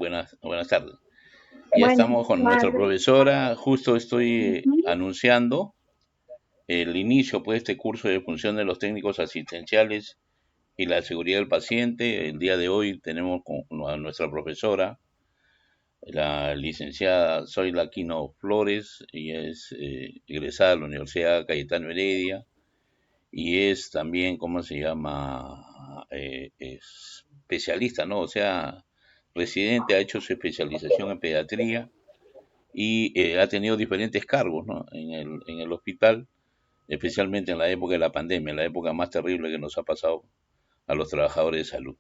buenas tardes. Ya Buenas estamos con nuestra tardes. profesora. Justo estoy Ujú. anunciando el inicio pues, de este curso de función de los técnicos asistenciales y la seguridad del paciente. El día de hoy tenemos a nuestra profesora, la licenciada Zoila Aquino Flores. Ella es egresada de la Universidad Cayetano Heredia y es también, ¿cómo se llama? Especialista, ¿no? O sea, residente, ha hecho su especialización en pediatría y ha tenido diferentes cargos, ¿no? En el hospital, especialmente en la época de la pandemia, la época más terrible que nos ha pasado a los trabajadores de salud.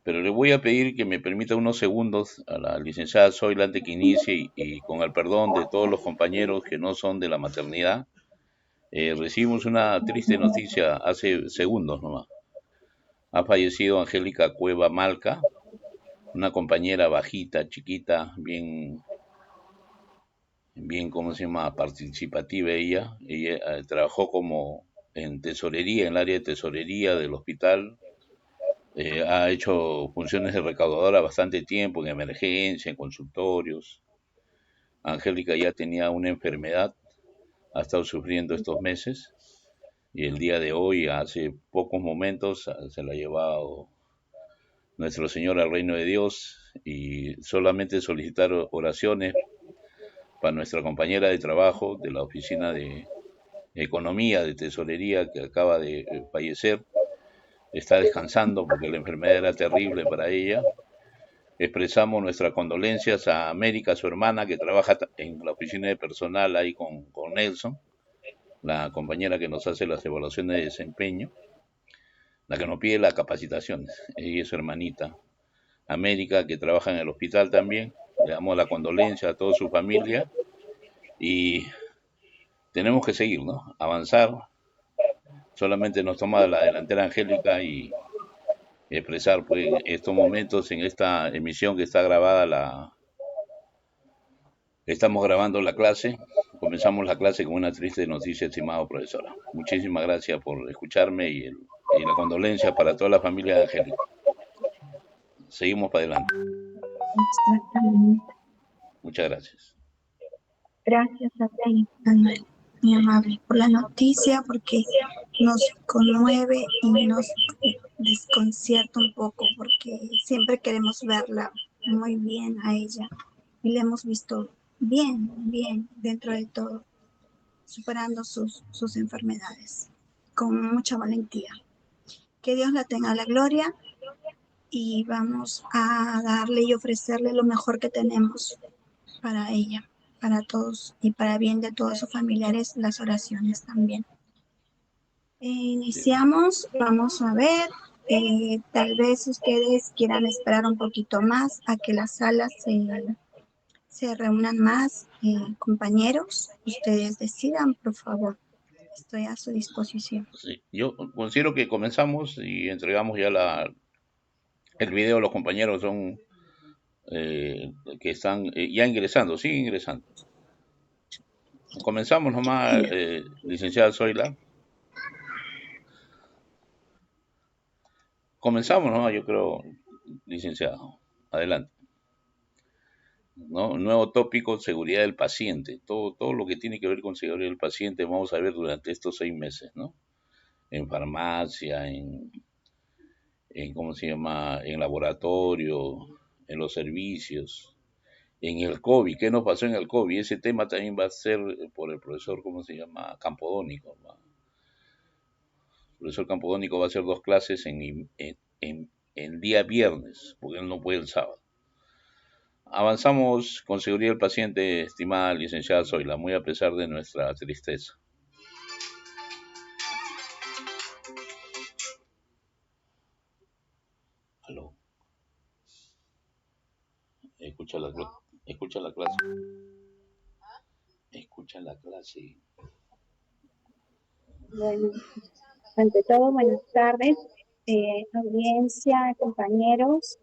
Pero le voy a pedir que me permita unos segundos a la licenciada Zoila antes que inicie y con el perdón de todos los compañeros que no son de la maternidad, recibimos una triste noticia hace segundos nomás. Ha fallecido Angélica Cueva Malca, una compañera bajita, chiquita, bien, ¿cómo se llama? Participativa ella. Ella trabajó como en tesorería, en el área de tesorería del hospital. Ha hecho funciones de recaudadora bastante tiempo, en emergencia, en consultorios. Angélica ya tenía una enfermedad, ha estado sufriendo estos meses y el día de hoy, hace pocos momentos, se la ha llevado nuestro Señor al reino de Dios y solamente solicitar oraciones para nuestra compañera de trabajo de la oficina de economía, de tesorería, que acaba de fallecer. Está descansando porque la enfermedad era terrible para ella. Expresamos nuestras condolencias a América, su hermana, que trabaja en la oficina de personal ahí con Nelson, la compañera que nos hace las evaluaciones de desempeño, la que nos pide las capacitaciones. Ella es su hermanita. América, que trabaja en el hospital también. Le damos la condolencia a toda su familia y tenemos que seguir, ¿no? Avanzar. Solamente nos toma la delantera Angélica y expresar, pues, en estos momentos, en esta emisión que está grabada, estamos grabando la clase. Comenzamos la clase con una triste noticia, estimado profesora. Muchísimas gracias por escucharme y la condolencia para toda la familia de Angélica. Seguimos para adelante. Exactamente. Muchas gracias. Gracias a ti, Manuel, muy amable, por la noticia, porque nos conmueve y nos desconcierta un poco, porque siempre queremos verla muy bien a ella y la hemos visto bien, bien dentro de todo, superando sus enfermedades, con mucha valentía. Que Dios la tenga la gloria y vamos a darle y ofrecerle lo mejor que tenemos para ella, para todos y para bien de todos sus familiares, las oraciones también. Sí. Iniciamos, vamos a ver, tal vez ustedes quieran esperar un poquito más a que las salas se reúnan más, compañeros, ustedes decidan, por favor, estoy a su disposición. Sí. Yo considero que comenzamos y entregamos ya el video. Los compañeros son que están ya ingresando, siguen ingresando. Comenzamos nomás, licenciada Zoila. Comenzamos nomás, yo creo, licenciado. Adelante. ¿No? Nuevo tópico, seguridad del paciente. Todo lo que tiene que ver con seguridad del paciente vamos a ver durante estos 6 meses, ¿no? En farmacia, ¿cómo se llama? En laboratorio, en los servicios, en el COVID. ¿Qué nos pasó en el COVID? Ese tema también va a ser por el profesor, ¿cómo se llama? Campodónico, ¿no? El profesor Campodónico va a hacer 2 clases en día viernes, porque él no puede el sábado. Avanzamos con seguridad del paciente, estimada licenciada Zoila, muy a pesar de nuestra tristeza. Aló. Escucha escucha la clase. Escucha la clase. Bueno, ante todo, buenas tardes, audiencia, compañeros,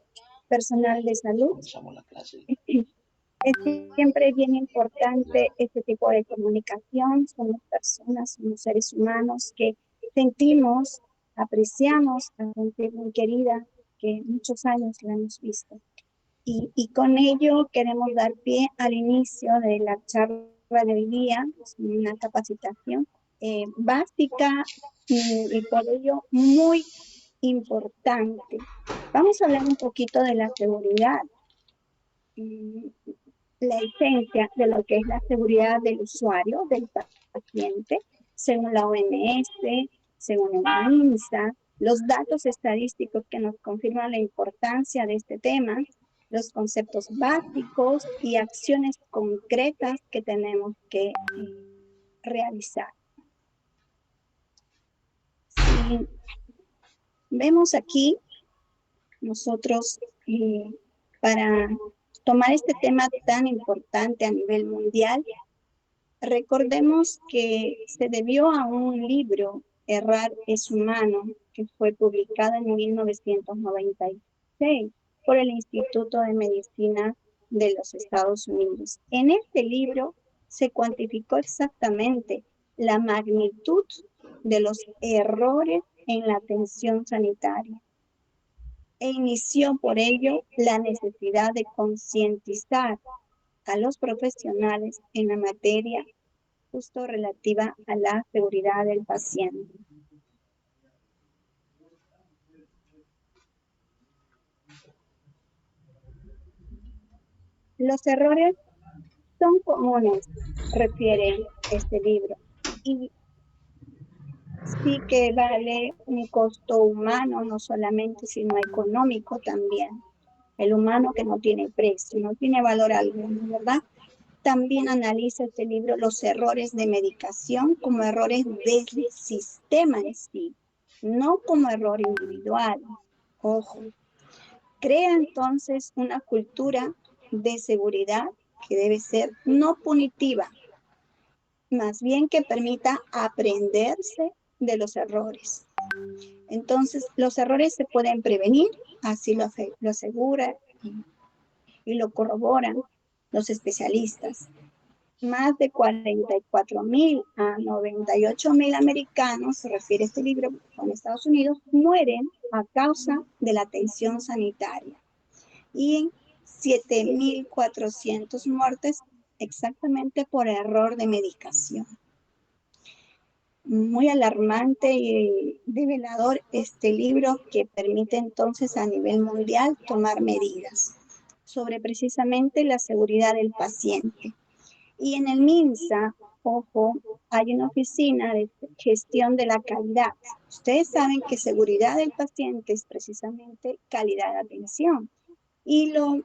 personal de salud. Comenzamos la clase. Es siempre bien importante este tipo de comunicación. Somos personas, somos seres humanos que sentimos, apreciamos a gente muy querida que muchos años la hemos visto. Y con ello queremos dar pie al inicio de la charla de hoy día, una capacitación básica y por ello muy importante. Vamos a hablar un poquito de la seguridad, la esencia de lo que es la seguridad del usuario, del paciente, según la OMS, según el MINSA, los datos estadísticos que nos confirman la importancia de este tema, los conceptos básicos y acciones concretas que tenemos que realizar. Si vemos aquí, nosotros para tomar este tema tan importante a nivel mundial, recordemos que se debió a un libro, Errar es humano, que fue publicado en 1996 por el Instituto de Medicina de los Estados Unidos. En este libro se cuantificó exactamente la magnitud de los errores en la atención sanitaria e inició por ello la necesidad de concientizar a los profesionales en la materia justo relativa a la seguridad del paciente. Los errores son comunes, refiere este libro, y sí que vale un costo humano, no solamente, sino económico también. El humano que no tiene precio, no tiene valor alguno, ¿verdad? También analiza este libro los errores de medicación como errores del sistema en sí, no como error individual. Ojo, crea entonces una cultura de seguridad que debe ser no punitiva, más bien que permita aprenderse de los errores. Entonces, los errores se pueden prevenir, así lo asegura y lo corroboran los especialistas. Más de 44.000 a 98.000 americanos, se refiere este libro, en Estados Unidos, mueren a causa de la atención sanitaria. Y 7.400 muertes exactamente por error de medicación. Muy alarmante y revelador este libro que permite entonces a nivel mundial tomar medidas sobre precisamente la seguridad del paciente. Y en el MINSA, ojo, hay una oficina de gestión de la calidad. Ustedes saben que seguridad del paciente es precisamente calidad de atención. Y lo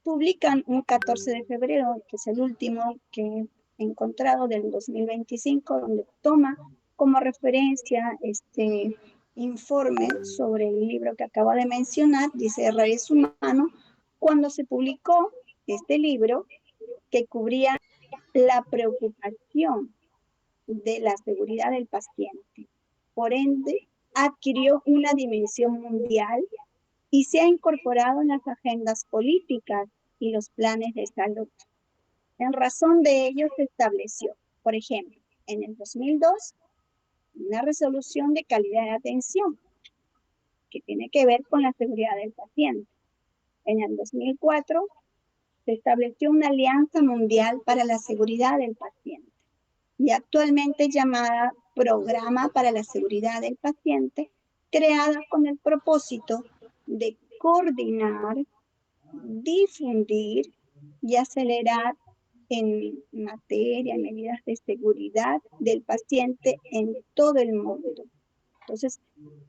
publican un 14 de febrero, que es el último que he encontrado del 2025, donde toma como referencia este informe sobre el libro que acabo de mencionar, dice Errar es humano, cuando se publicó este libro que cubría la preocupación de la seguridad del paciente. Por ende, adquirió una dimensión mundial y se ha incorporado en las agendas políticas y los planes de salud. En razón de ello se estableció, por ejemplo, en el 2002, una resolución de calidad de atención que tiene que ver con la seguridad del paciente. En el 2004 se estableció una alianza mundial para la seguridad del paciente y actualmente llamada Programa para la Seguridad del Paciente, creada con el propósito de coordinar, difundir y acelerar en materia, en medidas de seguridad del paciente en todo el mundo. Entonces,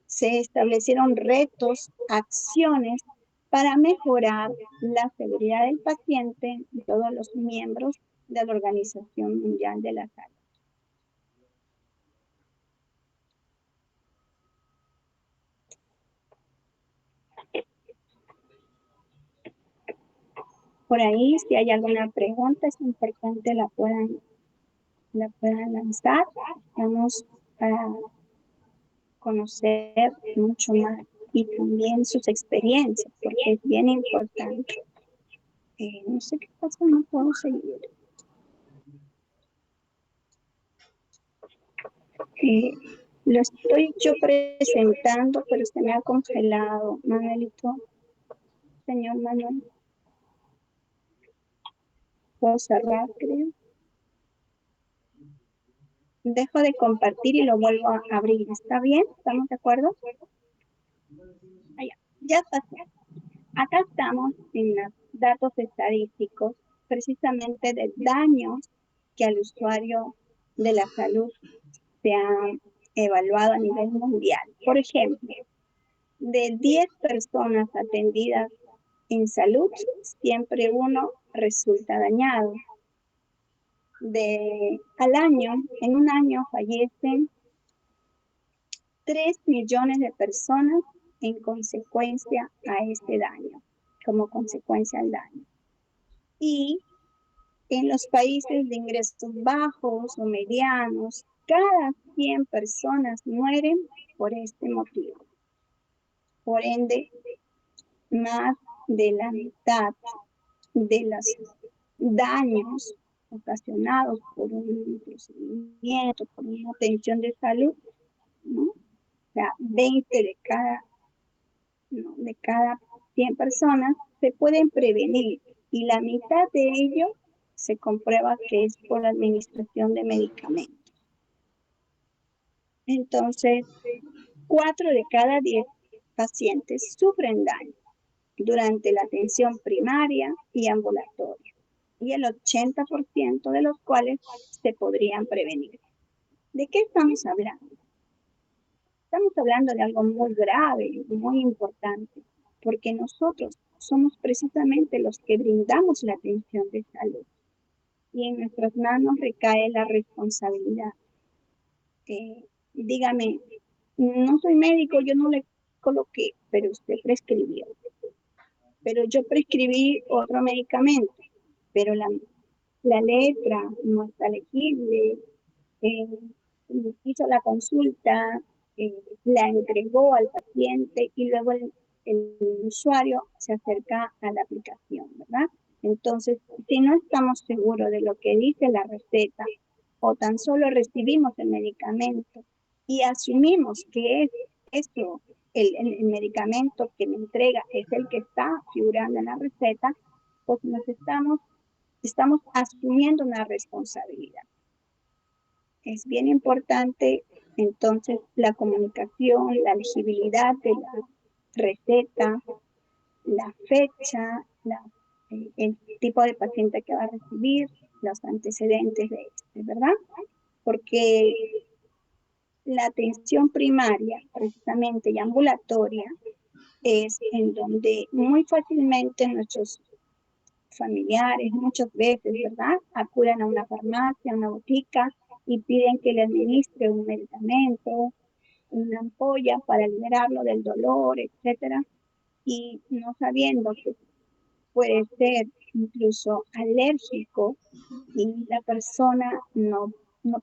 se establecieron retos, acciones para mejorar la seguridad del paciente y todos los miembros de la Organización Mundial de la Salud. Por ahí, si hay alguna pregunta, es importante la puedan lanzar. Vamos a conocer mucho más y también sus experiencias, porque es bien importante. No sé qué pasa, no puedo seguir. Lo estoy yo presentando, pero se me ha congelado. Manuelito, señor Manuel. puedo cerrar, creo. Dejo de compartir y lo vuelvo a abrir. ¿Está bien? ¿Estamos de acuerdo? Ah, ya pasó. Acá estamos en los datos estadísticos precisamente del daño que al usuario de la salud se ha evaluado a nivel mundial. Por ejemplo, de 10 personas atendidas en salud, siempre uno resulta dañado. Al año, en un año fallecen 3 millones de personas en consecuencia a este daño, como consecuencia al daño. Y en los países de ingresos bajos o medianos, cada 100 personas mueren por este motivo. Por ende, más de la mitad de los daños ocasionados por un procedimiento, por una atención de salud, ¿no? O sea, 20 de cada 100 personas se pueden prevenir y la mitad de ello se comprueba que es por la administración de medicamentos. Entonces, 4 de cada 10 pacientes sufren daño durante la atención primaria y ambulatoria, y el 80% de los cuales se podrían prevenir. ¿De qué estamos hablando? Estamos hablando de algo muy grave, muy importante, porque nosotros somos precisamente los que brindamos la atención de salud y en nuestras manos recae la responsabilidad. Dígame, no soy médico, yo no le coloqué, pero usted prescribió. Pero yo prescribí otro medicamento, pero la letra no está legible, eh, hizo la consulta, la entregó al paciente y luego el usuario se acerca a la aplicación, ¿verdad? Entonces, si no estamos seguros de lo que dice la receta o tan solo recibimos el medicamento y asumimos que es esto, el medicamento que me entrega es el que está figurando en la receta, pues estamos asumiendo una responsabilidad. Es bien importante entonces la comunicación, la legibilidad de la receta, la fecha, el tipo de paciente que va a recibir, los antecedentes de este, ¿verdad? Porque la atención primaria, precisamente, y ambulatoria, es en donde muy fácilmente nuestros familiares, muchas veces, ¿verdad? Acuden a una farmacia, a una botica y piden que le administre un medicamento, una ampolla para liberarlo del dolor, etcétera, y no sabiendo que puede ser incluso alérgico y la persona no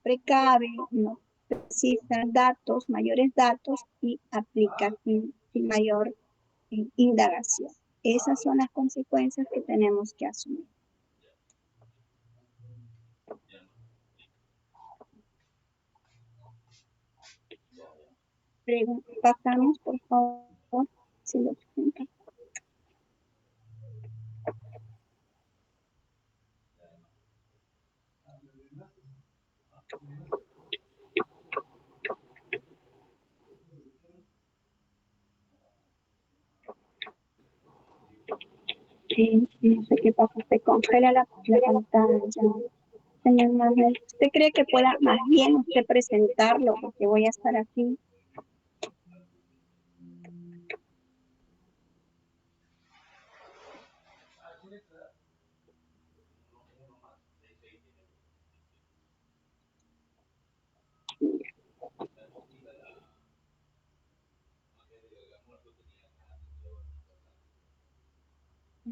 precave, no precisa datos, mayores datos y aplica sin mayor indagación. Esas son las consecuencias que tenemos que asumir. Pasamos, por favor, si lo presentan. No sé qué pasa, se congela la pantalla. Señor Manuel, ¿usted cree que pueda más bien usted presentarlo? Porque voy a estar aquí.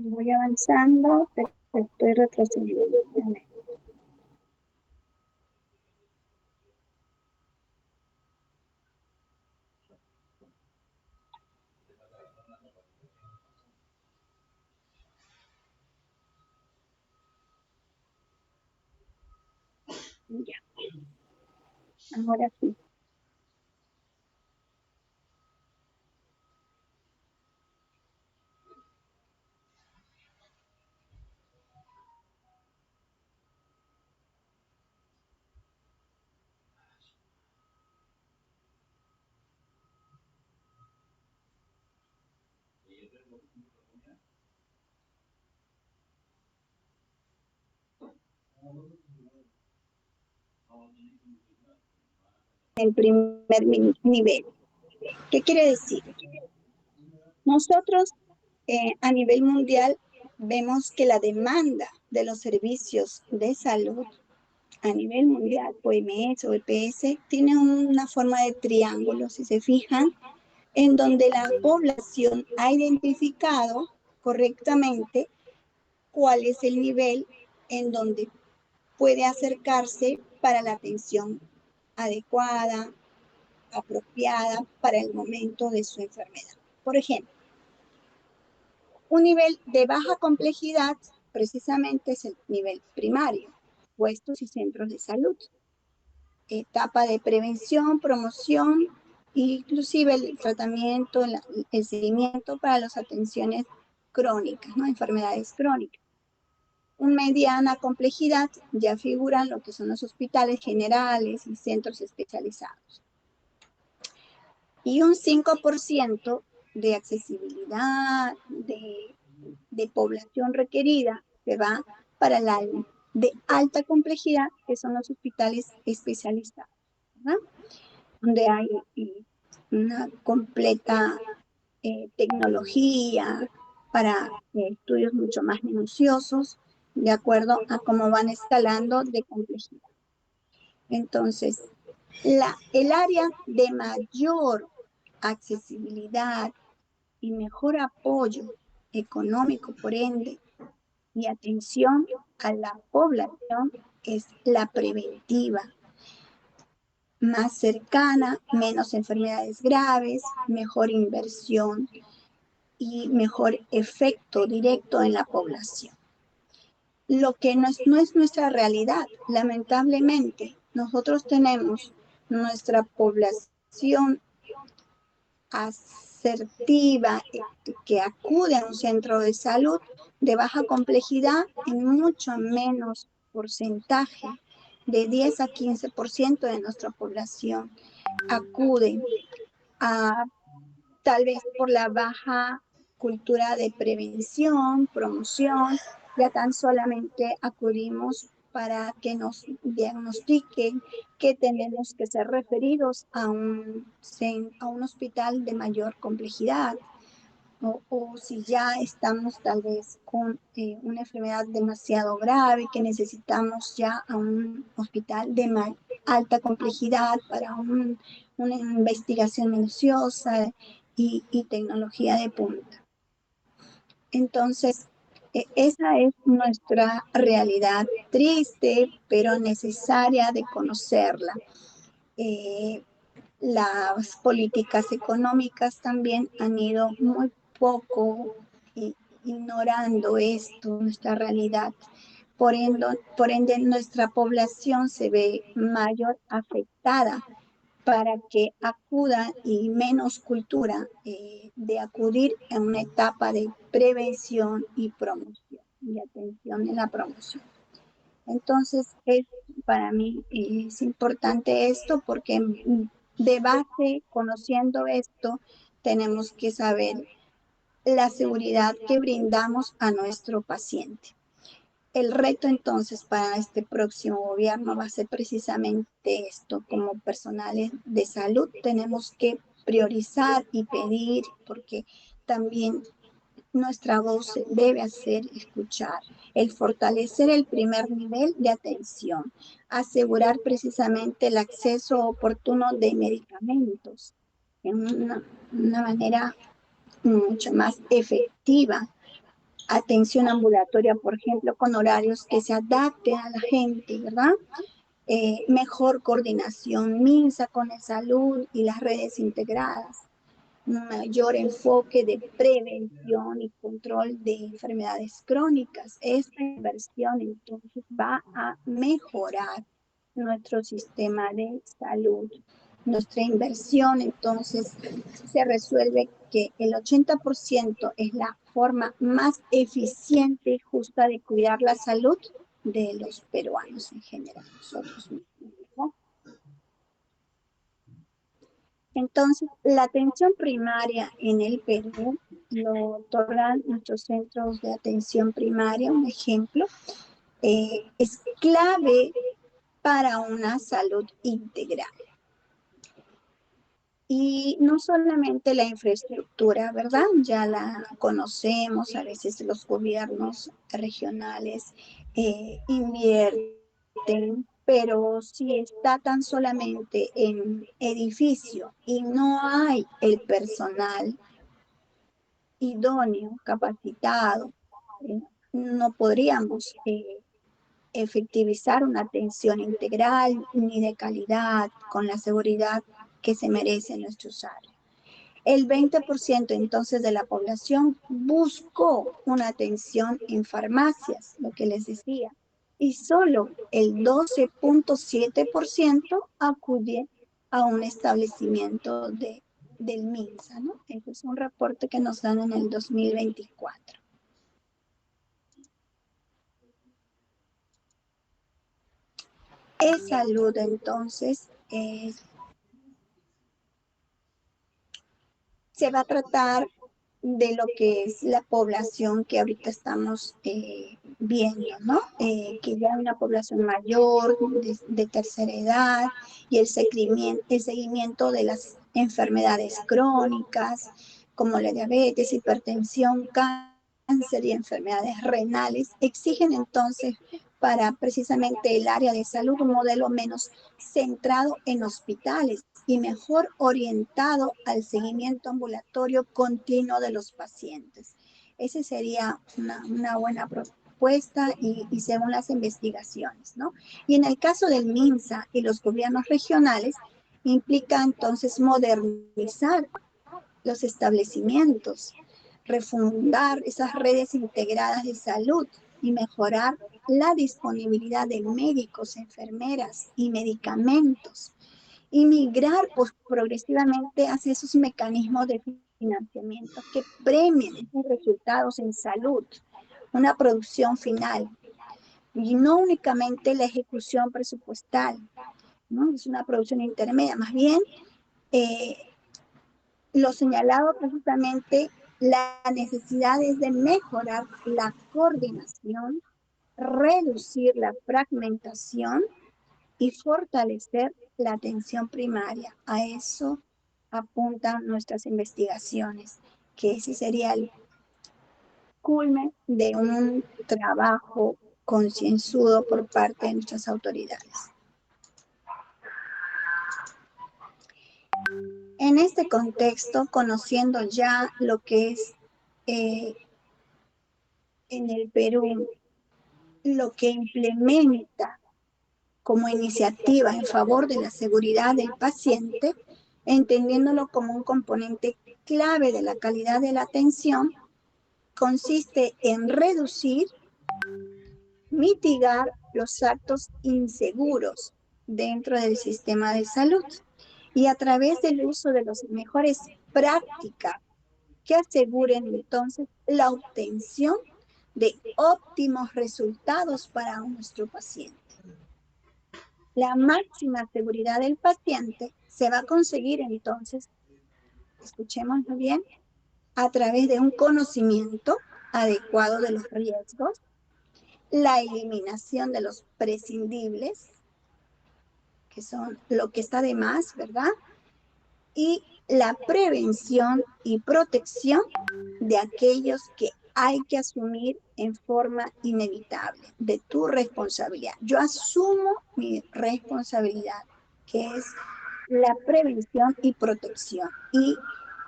Voy avanzando, pero estoy retrocediendo. Ya, ahora sí. El primer nivel. ¿Qué quiere decir? Nosotros a nivel mundial vemos que la demanda de los servicios de salud a nivel mundial, OMS o EPS, tiene una forma de triángulo, si se fijan, en donde la población ha identificado correctamente cuál es el nivel en donde puede acercarse para la atención adecuada, apropiada para el momento de su enfermedad. Por ejemplo, un nivel de baja complejidad precisamente es el nivel primario, puestos y centros de salud. Etapa de prevención, promoción, inclusive el tratamiento, el seguimiento para las atenciones crónicas, ¿no? Enfermedades crónicas. Un mediana complejidad ya figuran lo que son los hospitales generales y centros especializados. Y un 5% de accesibilidad, de población requerida, se va para la de alta complejidad, que son los hospitales especializados, ¿verdad? Donde hay una completa tecnología para estudios mucho más minuciosos, de acuerdo a cómo van escalando de complejidad. Entonces, el área de mayor accesibilidad y mejor apoyo económico, por ende, y atención a la población es la preventiva, más cercana, menos enfermedades graves, mejor inversión y mejor efecto directo en la población. Lo que no es nuestra realidad, lamentablemente, nosotros tenemos nuestra población asertiva que acude a un centro de salud de baja complejidad en mucho menos porcentaje, de 10 a 15% de nuestra población acude a, tal vez por la baja cultura de prevención, promoción, ya tan solamente acudimos para que nos diagnostiquen que tenemos que ser referidos a un hospital de mayor complejidad, o si ya estamos tal vez con una enfermedad demasiado grave que necesitamos ya a un hospital de alta complejidad para una investigación minuciosa y tecnología de punta. Entonces, esa es nuestra realidad triste, pero necesaria de conocerla. Las políticas económicas también han ido muy poco ignorando esto, nuestra realidad. Por ende, nuestra población se ve mayor afectada para que acuda y menos cultura de acudir en una etapa de prevención y promoción, y atención en la promoción. Entonces, para mí es importante esto porque de base, conociendo esto, tenemos que saber la seguridad que brindamos a nuestro paciente. El reto entonces para este próximo gobierno va a ser precisamente esto. Como personales de salud tenemos que priorizar y pedir, porque también nuestra voz debe hacer escuchar, el fortalecer el primer nivel de atención, asegurar precisamente el acceso oportuno de medicamentos en una manera mucho más efectiva. Atención ambulatoria, por ejemplo, con horarios que se adapten a la gente, ¿verdad? Mejor coordinación MINSA con el salud y las redes integradas, un mayor enfoque de prevención y control de enfermedades crónicas. Esta inversión entonces va a mejorar nuestro sistema de salud. Nuestra inversión entonces se resuelve que el 80% es la forma más eficiente y justa de cuidar la salud de los peruanos en general, nosotros mismos, ¿no? Entonces, la atención primaria en el Perú lo otorgan nuestros centros de atención primaria, un ejemplo, es clave para una salud integral. Y no solamente la infraestructura, ¿verdad? Ya la conocemos, a veces los gobiernos regionales invierten, pero si está tan solamente en edificio y no hay el personal idóneo, capacitado, no podríamos efectivizar una atención integral ni de calidad con la seguridad que se merecen nuestros áreas. El 20% entonces de la población buscó una atención en farmacias, lo que les decía, y solo el 12.7% acude a un establecimiento del MINSA, ¿no? Ese es un reporte que nos dan en el 2024. Salud entonces se va a tratar de lo que es la población que ahorita estamos viendo, ¿no? Que ya hay una población mayor, de tercera edad, y el seguimiento de las enfermedades crónicas, como la diabetes, hipertensión, cáncer y enfermedades renales, exigen entonces para precisamente el área de salud un modelo menos centrado en hospitales y mejor orientado al seguimiento ambulatorio continuo de los pacientes. Esa sería una buena propuesta y según las investigaciones, ¿no? Y en el caso del MINSA y los gobiernos regionales, implica entonces modernizar los establecimientos, refundar esas redes integradas de salud y mejorar la disponibilidad de médicos, enfermeras y medicamentos y migrar pues, progresivamente hacia esos mecanismos de financiamiento que premien esos resultados en salud, una producción final y no únicamente la ejecución presupuestal, ¿no? Es una producción intermedia, más bien eh, lo señalado precisamente la necesidad es de mejorar la coordinación, reducir la fragmentación y fortalecer la atención primaria. A eso apuntan nuestras investigaciones, que ese sería el culmen de un trabajo concienzudo por parte de nuestras autoridades. En este contexto, conociendo ya lo que es en el Perú, lo que implementa como iniciativa en favor de la seguridad del paciente, entendiéndolo como un componente clave de la calidad de la atención, consiste en reducir, mitigar los actos inseguros dentro del sistema de salud y a través del uso de las mejores prácticas que aseguren entonces la obtención de óptimos resultados para nuestro paciente. La máxima seguridad del paciente se va a conseguir entonces, escuchémoslo bien, a través de un conocimiento adecuado de los riesgos, la eliminación de los prescindibles, que son lo que está de más, ¿verdad? Y la prevención y protección de aquellos que hay que asumir en forma inevitable, de tu responsabilidad. Yo asumo mi responsabilidad, que es la prevención y protección, y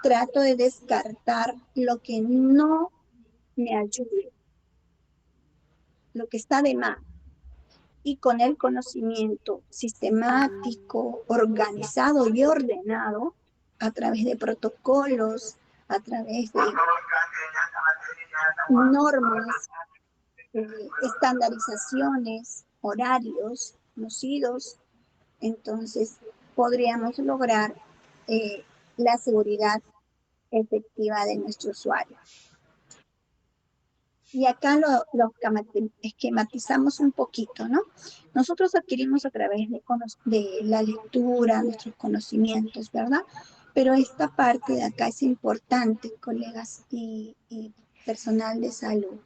trato de descartar lo que no me ayude, lo que está de más. Y con el conocimiento sistemático, organizado y ordenado, a través de protocolos, a través de normas, estandarizaciones, horarios conocidos, entonces podríamos lograr la seguridad efectiva de nuestro usuario. Y acá lo esquematizamos un poquito, ¿no? Nosotros adquirimos a través de la lectura nuestros conocimientos, ¿verdad? Pero esta parte de acá es importante, colegas y personal de salud,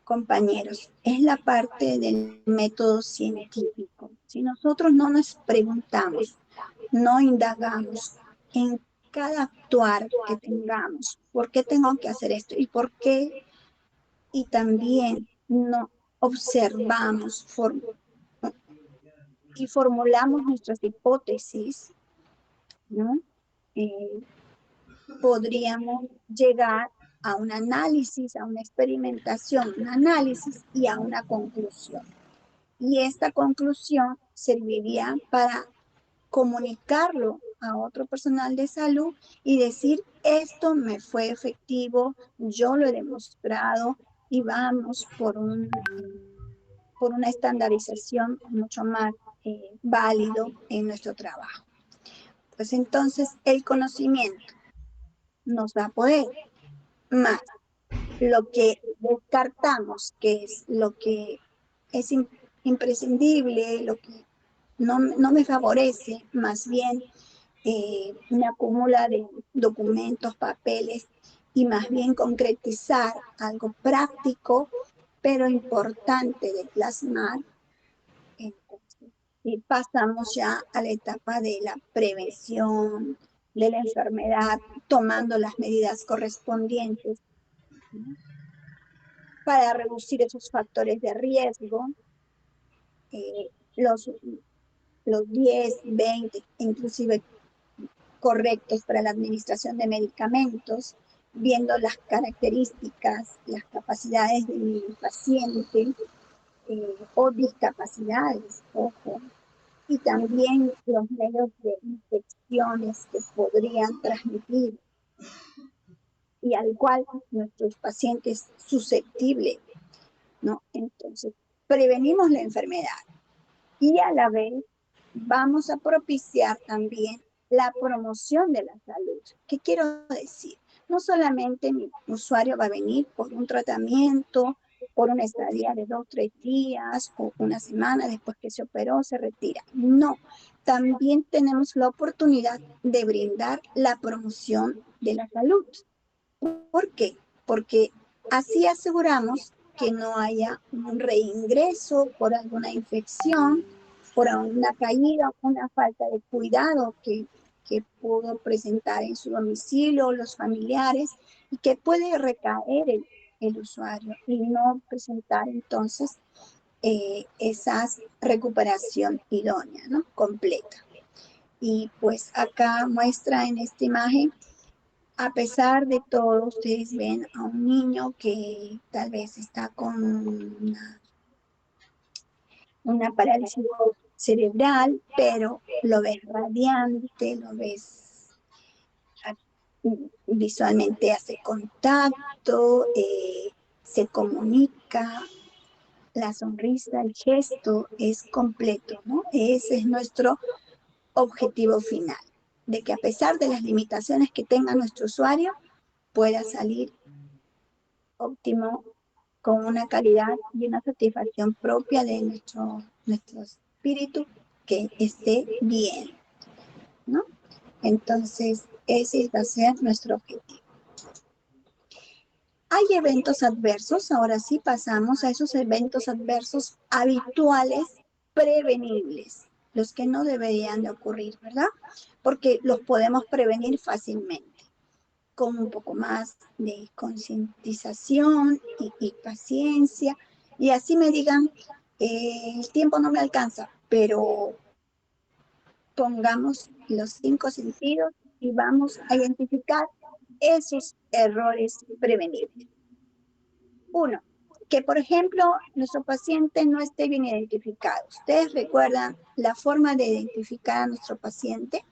compañeros, es la parte del método científico. Si nosotros no nos preguntamos, no indagamos en cada actuar que tengamos, ¿por qué tengo que hacer esto? ¿Y por qué? Y también no observamos y formulamos nuestras hipótesis, ¿no? Eh, Podríamos llegar a un análisis, a una experimentación, un análisis y a una conclusión. Y esta conclusión serviría para comunicarlo a otro personal de salud y decir, esto me fue efectivo, yo lo he demostrado y vamos por una estandarización mucho más válido en nuestro trabajo. Pues entonces el conocimiento nos va a poder, más lo que descartamos, que es lo que es imprescindible, lo que no me favorece, más bien me acumula de documentos, papeles, y más bien concretizar algo práctico, pero importante de plasmar. Entonces, y pasamos ya a la etapa de la prevención de la enfermedad, tomando las medidas correspondientes, ¿no? Para reducir esos factores de riesgo, eh, los, los 10, 20, inclusive correctos para la administración de medicamentos, viendo las características, las capacidades de mi paciente o discapacidades, ojo, y también los medios de infecciones que podrían transmitir y al cual nuestros pacientes susceptibles, ¿no? Entonces, prevenimos la enfermedad y a la vez vamos a propiciar también la promoción de la salud. ¿Qué quiero decir? No solamente mi usuario va a venir por un tratamiento, por una estadía de 2, 3 días o una semana después que se operó, se retira. No, también tenemos la oportunidad de brindar la promoción de la salud. ¿Por qué? Porque así aseguramos que no haya un reingreso por alguna infección, por una caída, una falta de cuidado que pudo presentar en su domicilio los familiares y que puede recaer el usuario y no presentar entonces esa recuperación idónea, ¿no? Completa. Y pues acá muestra en esta imagen, a pesar de todo, ustedes ven a un niño que tal vez está con una parálisis cerebral, pero lo ves radiante, lo ves visualmente, hace contacto, se comunica, la sonrisa, el gesto es completo, ¿no? Ese es nuestro objetivo final, de que a pesar de las limitaciones que tenga nuestro usuario, pueda salir óptimo, con una calidad y una satisfacción propia de nuestro espíritu, que esté bien, ¿no? Entonces, ese va a ser nuestro objetivo. Hay eventos adversos, ahora sí pasamos a esos eventos adversos habituales, prevenibles, los que no deberían de ocurrir, ¿verdad? Porque los podemos prevenir fácilmente, con un poco más de concientización y paciencia. Y así me digan, el tiempo no me alcanza, pero pongamos los 5 sentidos y vamos a identificar esos errores prevenibles. Uno, que por ejemplo nuestro paciente no esté bien identificado. Ustedes recuerdan la forma de identificar a nuestro paciente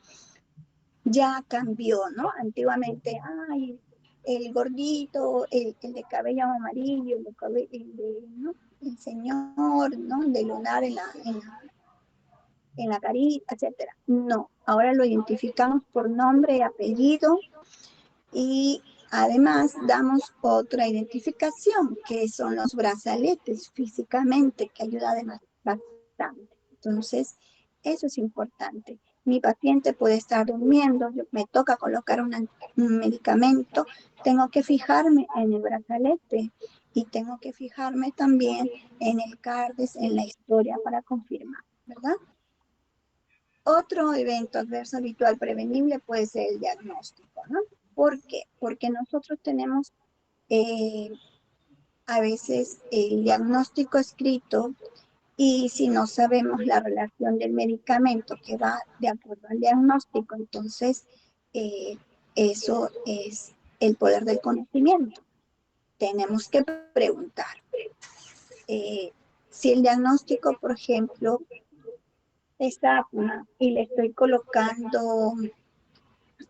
ya cambió, ¿no? Antiguamente, ay, el gordito, el de cabello amarillo, ¿no? El señor, ¿no? De lunar en la carita, etcétera. No, ahora lo identificamos por nombre, apellido y Además, damos otra identificación, que son los brazaletes físicamente, que ayuda además bastante. Entonces, eso es importante. Mi paciente puede estar durmiendo, me toca colocar un medicamento, tengo que fijarme en el brazalete y tengo que fijarme también en el CARDES, en la historia para confirmar, ¿verdad? Otro evento adverso habitual prevenible puede ser el diagnóstico, ¿no? ¿Por qué? Porque nosotros tenemos eh, a veces el diagnóstico escrito y si no sabemos la relación del medicamento que va de acuerdo al diagnóstico, entonces eh, eso es el poder del conocimiento. Tenemos que preguntar. Si el diagnóstico, por ejemplo, es asma y le estoy colocando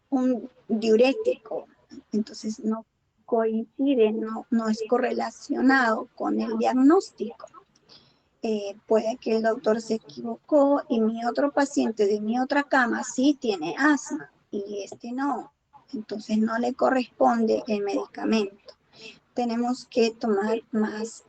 un diurético, entonces no coincide, no es correlacionado con el diagnóstico. Puede que el doctor se equivocó y mi otro paciente de mi otra cama sí tiene asma y este no, entonces no le corresponde el medicamento. Tenemos que tomar más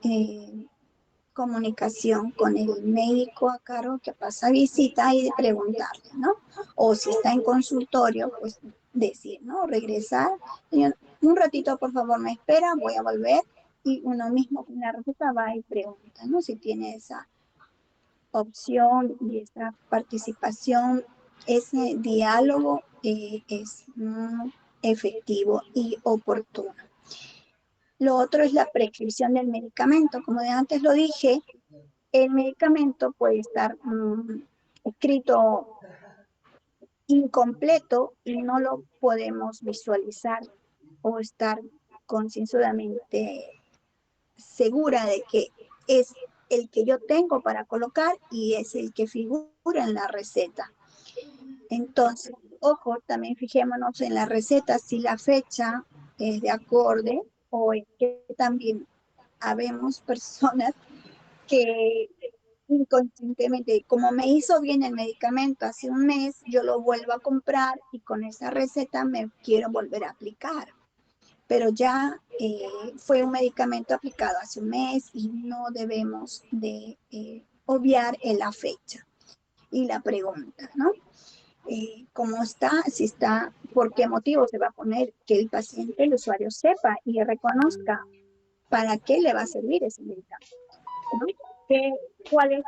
comunicación con el médico a cargo que pasa visita y de preguntarle, ¿no? O si está en consultorio, pues decir, ¿no? Regresar, un ratito por favor me espera, voy a volver y uno mismo con la receta va y pregunta, ¿no? Si tiene esa opción y esa participación, ese diálogo es efectivo y oportuno. Lo otro es la prescripción del medicamento. Como de antes lo dije, el medicamento puede estar escrito incompleto y no lo podemos visualizar o estar concienzudamente segura de que es el que yo tengo para colocar y es el que figura en la receta. Entonces, ojo, también fijémonos en la receta si la fecha es de acorde o es que también habemos personas que inconscientemente, como me hizo bien el medicamento hace un mes, yo lo vuelvo a comprar y con esa receta me quiero volver a aplicar. Pero ya fue un medicamento aplicado hace un mes y no debemos de obviar la fecha y la pregunta, ¿no? ¿Cómo está? Si está, ¿por qué motivo se va a poner? Que el paciente, el usuario sepa y reconozca para qué le va a servir ese medicamento, ¿no? ¿Cuál es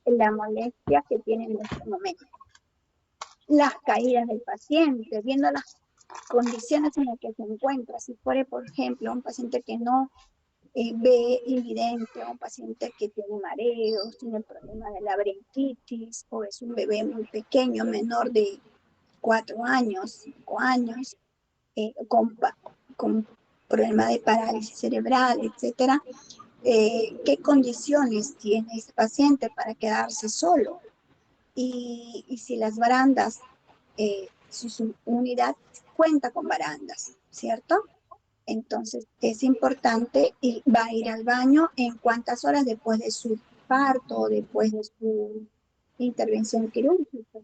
la molestia que tiene en este momento? Las caídas del paciente, viendo las condiciones en las que se encuentra. Si fuera, por ejemplo, un paciente que no ve invidente, un paciente que tiene mareos, tiene problema de laberintitis, o es un bebé muy pequeño, menor de 4 años, 5 años, con problema de parálisis cerebral, etcétera. ¿Qué condiciones tiene ese paciente para quedarse solo? Y si las barandas, su unidad cuenta con barandas, ¿cierto? Entonces es importante y va a ir al baño en cuántas horas después de su parto o después de su intervención quirúrgica.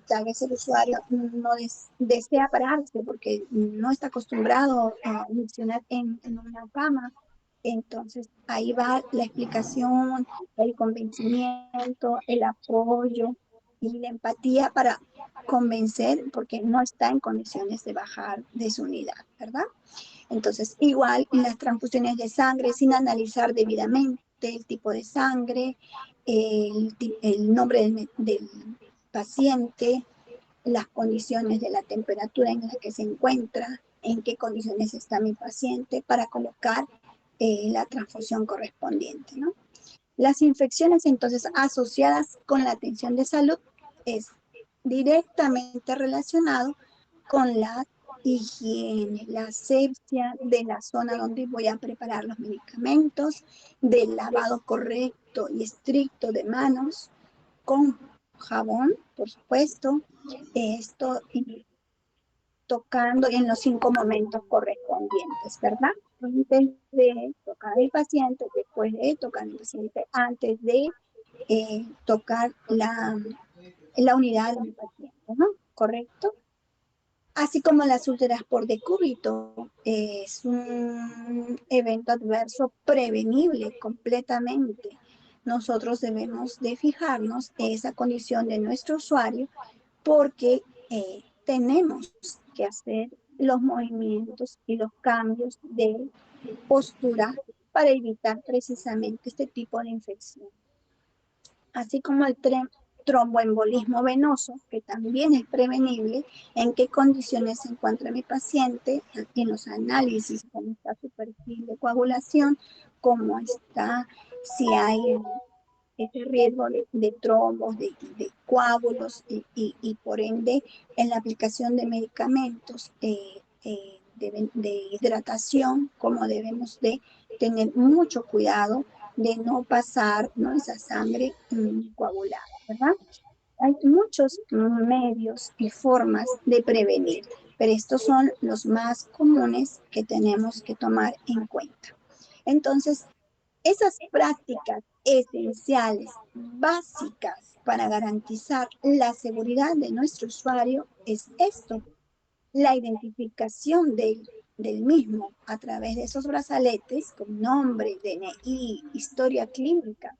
Tal vez el usuario no desea pararse porque no está acostumbrado a funcionar en una cama. Entonces ahí va la explicación, el convencimiento, el apoyo y la empatía para convencer porque no está en condiciones de bajar de su unidad, ¿verdad? Entonces, igual las transfusiones de sangre sin analizar debidamente el tipo de sangre, el nombre del paciente, las condiciones de la temperatura en la que se encuentra, en qué condiciones está mi paciente para colocar la transfusión correspondiente, ¿no? Las infecciones entonces asociadas con la atención de salud es directamente relacionado con la higiene, la asepsia de la zona donde voy a preparar los medicamentos, del lavado correcto y estricto de manos con jabón, por supuesto, esto tocando en los 5 momentos correspondientes, ¿verdad? Antes de tocar al paciente, después de tocar al paciente, antes de tocar la unidad del paciente, ¿no? ¿Correcto? así como las úlceras por decúbito. Es un evento adverso prevenible completamente. Nosotros debemos de fijarnos en esa condición de nuestro usuario porque tenemos que hacer los movimientos y los cambios de postura para evitar precisamente este tipo de infección. Así como el tromboembolismo venoso, que también es prevenible, en qué condiciones se encuentra mi paciente, en los análisis, cómo está su perfil de coagulación, cómo está, si hay ese riesgo de trombos, de coágulos y por ende en la aplicación de medicamentos de hidratación, como debemos de tener mucho cuidado de no pasar, ¿no?, esa sangre coagulada, ¿verdad? Hay muchos medios y formas de prevenir, pero estos son los más comunes que tenemos que tomar en cuenta. Entonces, esas prácticas esenciales, básicas para garantizar la seguridad de nuestro usuario es esto, la identificación del mismo a través de esos brazaletes con nombre, DNI, historia clínica,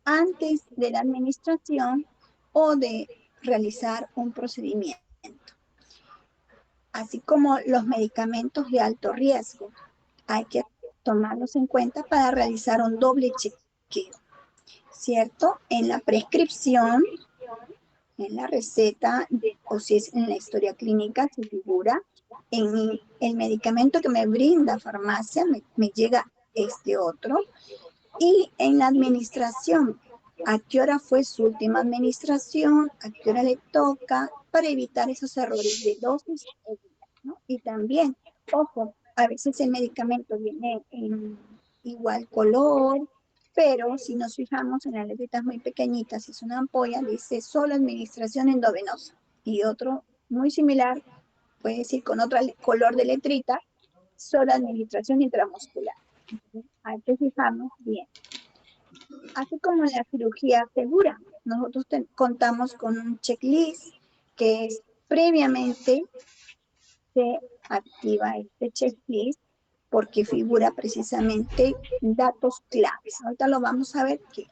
antes de la administración o de realizar un procedimiento, así como los medicamentos de alto riesgo. Hay que tomarlos en cuenta para realizar un doble chequeo, ¿cierto? En la prescripción, en la receta, o si es en la historia clínica, se figura en el medicamento que me brinda farmacia, me llega este otro, y en la administración, a qué hora fue su última administración, a qué hora le toca, para evitar esos errores de dosis, ¿no? Y también, ojo, a veces el medicamento viene en igual color, pero si nos fijamos en las letritas muy pequeñitas, si es una ampolla, dice solo administración endovenosa, y otro muy similar, puede decir con otro color de letrita, solo administración intramuscular. Entonces, hay que fijarnos bien. Así como en la cirugía segura, nosotros contamos con un checklist que es previamente se activa este checklist porque figura precisamente datos claves. Ahorita lo vamos a ver que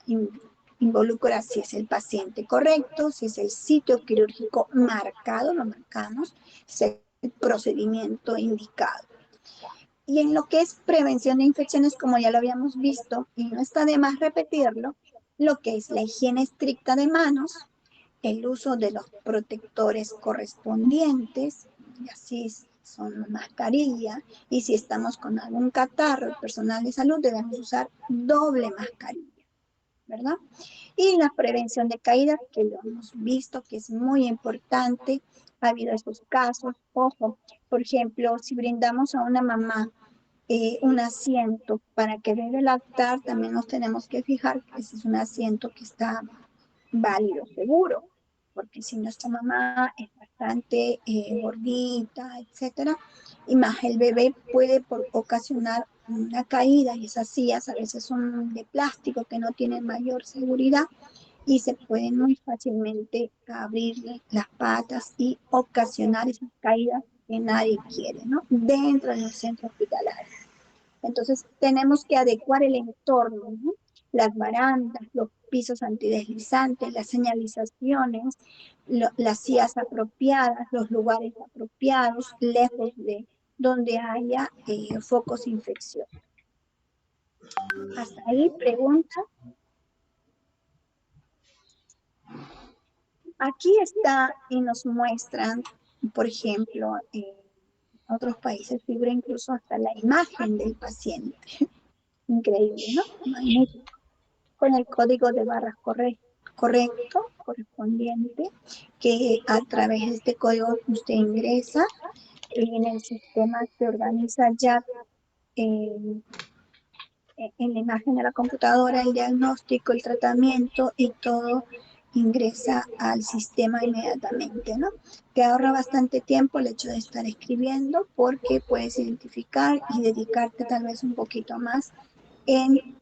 involucra si es el paciente correcto, si es el sitio quirúrgico marcado, lo marcamos, si es el procedimiento indicado. Y en lo que es prevención de infecciones, como ya lo habíamos visto, y no está de más repetirlo, lo que es la higiene estricta de manos, el uso de los protectores correspondientes, y así son mascarilla, y si estamos con algún catarro, el personal de salud debemos usar doble mascarilla, ¿verdad? Y la prevención de caídas, que lo hemos visto que es muy importante, ha habido estos casos, ojo, por ejemplo, si brindamos a una mamá un asiento para que debe lactar, también nos tenemos que fijar que ese es un asiento que está válido, seguro, porque si nuestra mamá es bastante gordita, etcétera, y más el bebé puede ocasionar una caída, y esas sillas a veces son de plástico que no tienen mayor seguridad y se pueden muy fácilmente abrir las patas y ocasionar esas caídas que nadie quiere, ¿no? Dentro del centro hospitalario. Entonces tenemos que adecuar el entorno, ¿no? Las barandas, los pisos antideslizantes, las señalizaciones, las sillas apropiadas, los lugares apropiados, lejos de donde haya focos infecciosos. Hasta ahí, pregunta. Aquí está y nos muestran, por ejemplo, en otros países figura incluso hasta la imagen del paciente. Increíble, ¿no? Magnífico. Con el código de barras correcto, correspondiente, que a través de este código usted ingresa y en el sistema se organiza ya en la imagen de la computadora, el diagnóstico, el tratamiento y todo ingresa al sistema inmediatamente, ¿no? Te ahorra bastante tiempo el hecho de estar escribiendo porque puedes identificar y dedicarte tal vez un poquito más en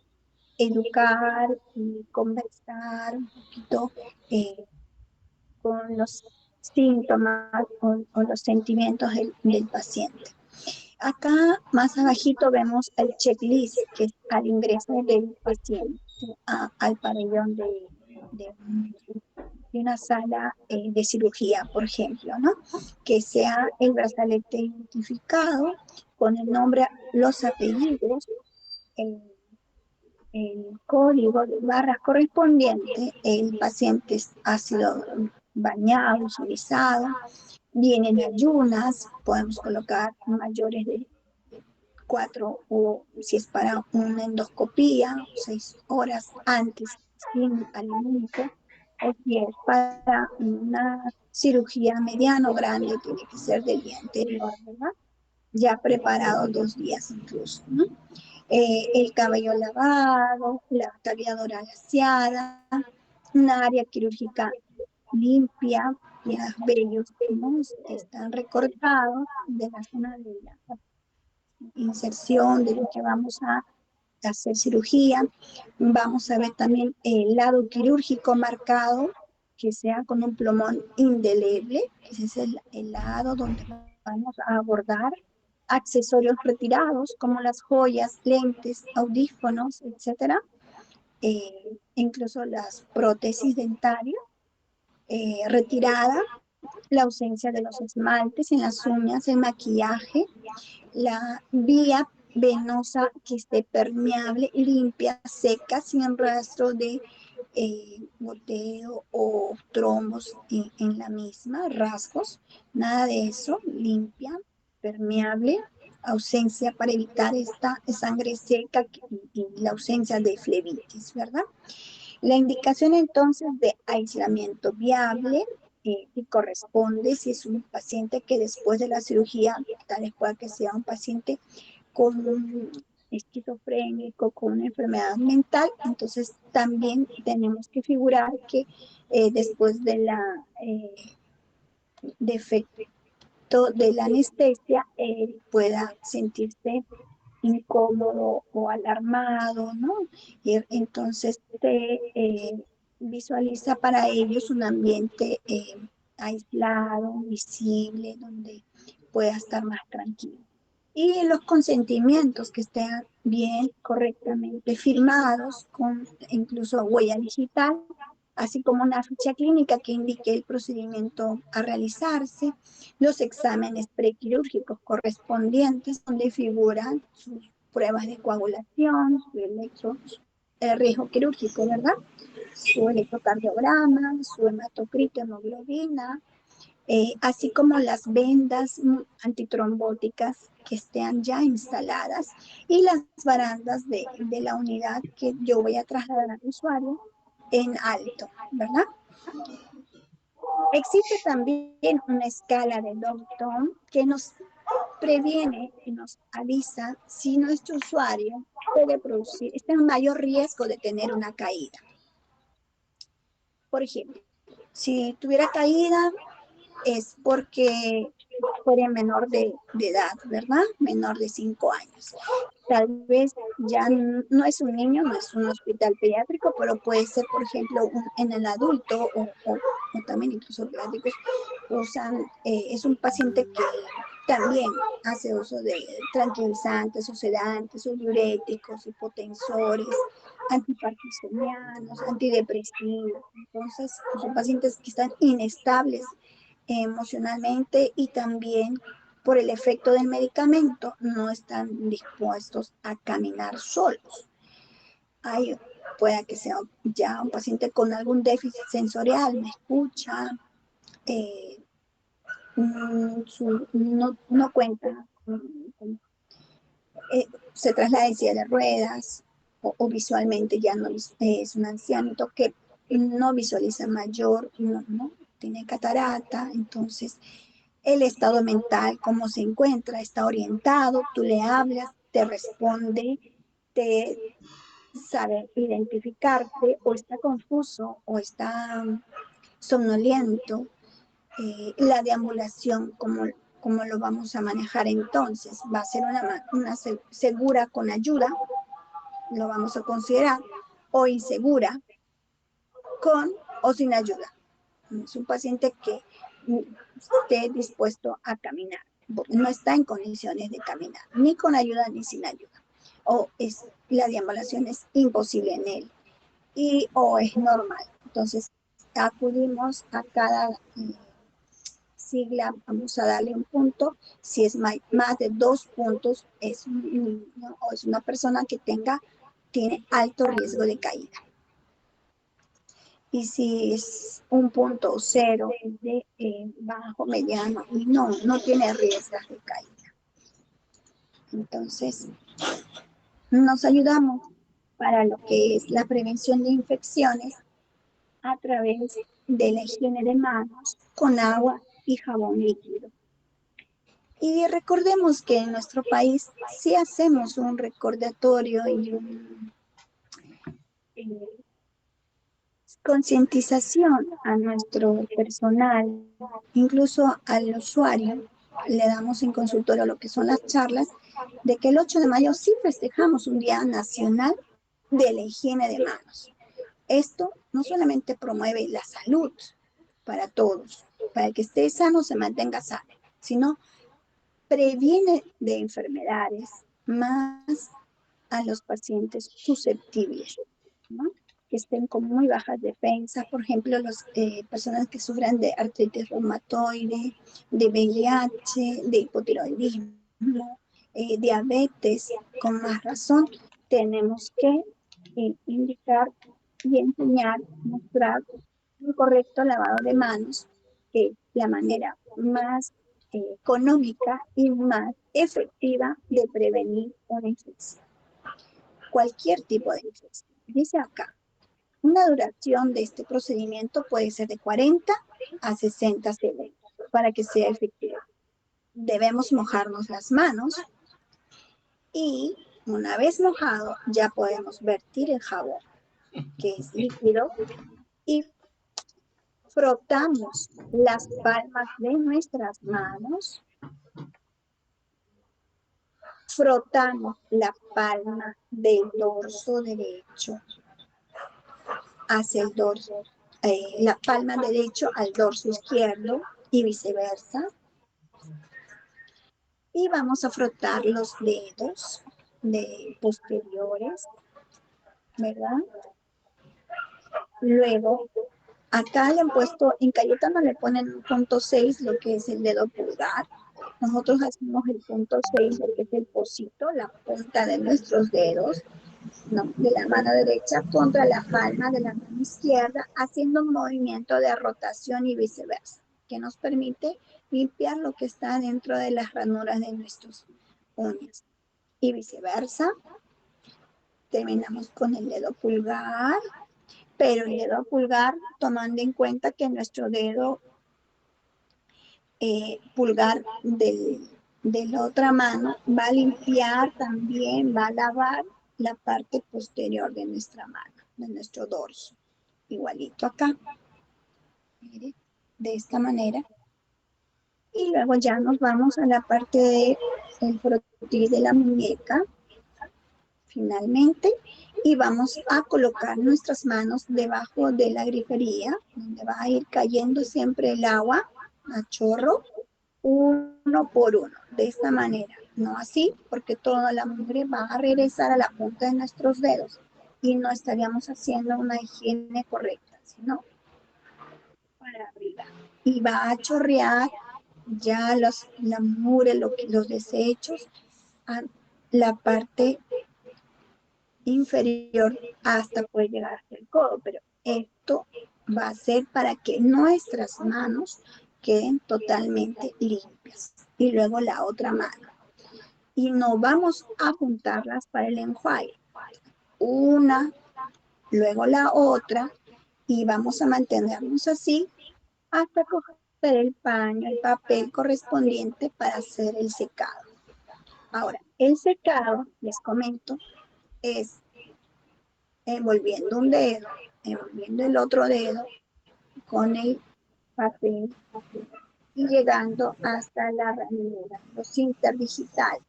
educar y conversar un poquito con los síntomas o los sentimientos del paciente. Acá más abajito vemos el checklist, que es al ingreso del paciente al pabellón de, de una sala de cirugía, por ejemplo, ¿no? Que sea el brazalete identificado con el nombre, los apellidos, el, el código de barras correspondiente, el paciente ha sido bañado, utilizado, vienen ayunas, podemos colocar mayores de 4 o si es para una endoscopía, 6 horas antes sin alimento, o si es para una cirugía mediano o grande, tiene que ser del día anterior, ¿verdad? Ya preparado 2 días incluso, ¿no? El cabello lavado, la cavidad oral aseada, una área quirúrgica limpia, los vellos, ¿no? Están recortados de la zona de la inserción de lo que vamos a hacer cirugía. Vamos a ver también el lado quirúrgico marcado, que sea con un plumón indeleble, ese es el lado donde vamos a abordar accesorios retirados como las joyas, lentes, audífonos, etcétera, incluso las prótesis dentarias retirada, la ausencia de los esmaltes en las uñas, el maquillaje, la vía venosa que esté permeable, limpia, seca, sin rastro de goteo o trombos en la misma, rasgos, nada de eso, limpia, permeable, ausencia para evitar esta sangre seca y la ausencia de flebitis, ¿verdad? La indicación entonces de aislamiento viable y corresponde si es un paciente que después de la cirugía, tal vez pueda que sea un paciente con un esquizofrénico, con una enfermedad mental, entonces también tenemos que figurar que después de la defecto de la anestesia, pueda sentirse incómodo o alarmado, ¿no? Y entonces se visualiza para ellos un ambiente aislado, visible, donde pueda estar más tranquilo. Y los consentimientos que estén bien, correctamente firmados, con incluso huella digital, así como una ficha clínica que indique el procedimiento a realizarse, los exámenes prequirúrgicos correspondientes, donde figuran sus pruebas de coagulación, el riesgo quirúrgico, ¿verdad? Su electrocardiograma, su hematocrito, hemoglobina, así como las vendas antitrombóticas que estén ya instaladas y las barandas de la unidad que yo voy a trasladar al usuario en alto, ¿verdad? Existe también una escala de Dobton que nos previene y nos avisa si nuestro usuario puede producir, está en mayor riesgo de tener una caída. Por ejemplo, si tuviera caída es porque fuera menor de edad, ¿verdad? Menor de 5 años. Tal vez ya no es un niño, no es un hospital pediátrico, pero puede ser, por ejemplo, en el adulto o también incluso pediátricos usan, es un paciente que también hace uso de tranquilizantes o sedantes o diuréticos, hipotensores, antiparkinsonianos, antidepresivos. Entonces, son pacientes que están inestables emocionalmente y también por el efecto del medicamento no están dispuestos a caminar solos. Hay, puede que sea ya un paciente con algún déficit sensorial, me escucha, eh, no cuenta, se traslada en silla de ruedas o visualmente ya no es un ancianito que no visualiza mayor, no tiene catarata, entonces el estado mental, cómo se encuentra, está orientado, tú le hablas, te responde, te sabe identificarte o está confuso o está somnoliento, la deambulación, cómo lo vamos a manejar entonces, va a ser una segura con ayuda, lo vamos a considerar, o insegura con o sin ayuda. Es un paciente que esté dispuesto a caminar. No está en condiciones de caminar, ni con ayuda ni sin ayuda. O la deambulación es imposible en él, o es normal. Entonces, acudimos a cada sigla, vamos a darle un punto. Si es más de 2 puntos, es un niño o es una persona que tiene alto riesgo de caída. Y si es un punto o 0, es de bajo, mediano, y no tiene riesgo de caída. Entonces, nos ayudamos para lo que es la prevención de infecciones a través de la higiene de manos con agua y jabón líquido. Y recordemos que en nuestro país sí hacemos un recordatorio y concientización a nuestro personal, incluso al usuario. Le damos en consultorio lo que son las charlas, de que el 8 de mayo sí festejamos un Día Nacional de la Higiene de Manos. Esto no solamente promueve la salud para todos, para que esté sano, se mantenga sano, sino previene de enfermedades más a los pacientes susceptibles, ¿no? Que estén con muy bajas defensas, por ejemplo, las personas que sufran de artritis reumatoide, de VIH, de hipotiroidismo, diabetes. Con más razón, tenemos que indicar y enseñar, mostrar un correcto lavado de manos, que es la manera más económica y más efectiva de prevenir una infección. Cualquier tipo de infección. Dice acá, una duración de este procedimiento puede ser de 40 a 60 segundos para que sea efectivo. Debemos mojarnos las manos y una vez mojado ya podemos vertir el jabón, que es líquido, y frotamos las palmas de nuestras manos, frotamos la palma del dorso derecho hacia el dorso, la palma derecho al dorso izquierdo y viceversa. Y vamos a frotar los dedos posteriores, ¿verdad? Luego, acá le han puesto, en Cayetano le ponen un punto 6, lo que es el dedo pulgar. Nosotros hacemos el punto 6, lo que es el pocito, la punta de nuestros dedos, ¿no?, de la mano derecha contra la palma de la mano izquierda, haciendo un movimiento de rotación y viceversa, que nos permite limpiar lo que está dentro de las ranuras de nuestras uñas. Y viceversa, terminamos con el dedo pulgar, pero el dedo pulgar tomando en cuenta que nuestro dedo pulgar de la otra mano va a limpiar también, va a lavar la parte posterior de nuestra mano, de nuestro dorso. Igualito acá. Mire, de esta manera. Y luego ya nos vamos a la parte del frotis de la muñeca, finalmente, y vamos a colocar nuestras manos debajo de la grifería, donde va a ir cayendo siempre el agua a chorro, uno por uno, de esta manera. No así, porque toda la mugre va a regresar a la punta de nuestros dedos y no estaríamos haciendo una higiene correcta, sino para arriba. Y va a chorrear ya la mugre, los desechos, a la parte inferior hasta puede llegar hasta el codo, pero esto va a ser para que nuestras manos queden totalmente limpias. Y luego la otra mano. Y no vamos a juntarlas para el enjuague. Una, luego la otra, y vamos a mantenernos así hasta coger el paño, el papel correspondiente para hacer el secado. Ahora, el secado, les comento, es envolviendo un dedo, envolviendo el otro dedo con el papel y llegando hasta la ranura, los interdigitales.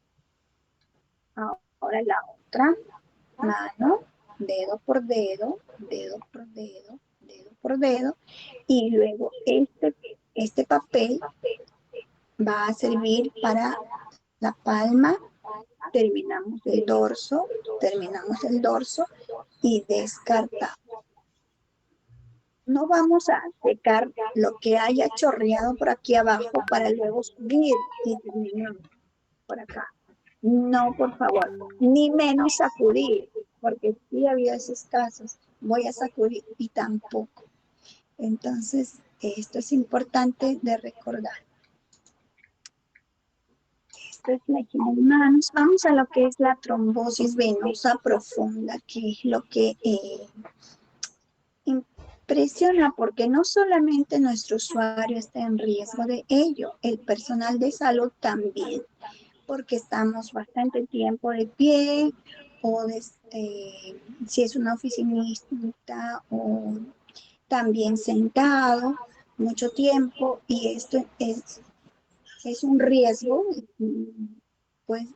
Ahora la otra mano, dedo por dedo, dedo por dedo, dedo por dedo, y luego Este papel va a servir para la palma, terminamos el dorso y descartamos. No vamos a secar lo que haya chorreado por aquí abajo para luego subir y terminamos por acá. No, por favor, ni menos sacudir, porque sí ha habido esos casos. Voy a sacudir y tampoco. Entonces, esto es importante de recordar. Esto es la higiene de manos. Vamos a lo que es la trombosis venosa profunda, que es lo que impresiona, porque no solamente nuestro usuario está en riesgo de ello, el personal de salud también, porque estamos bastante tiempo de pie, o si es una oficinista, o también sentado mucho tiempo, y esto es un riesgo, puede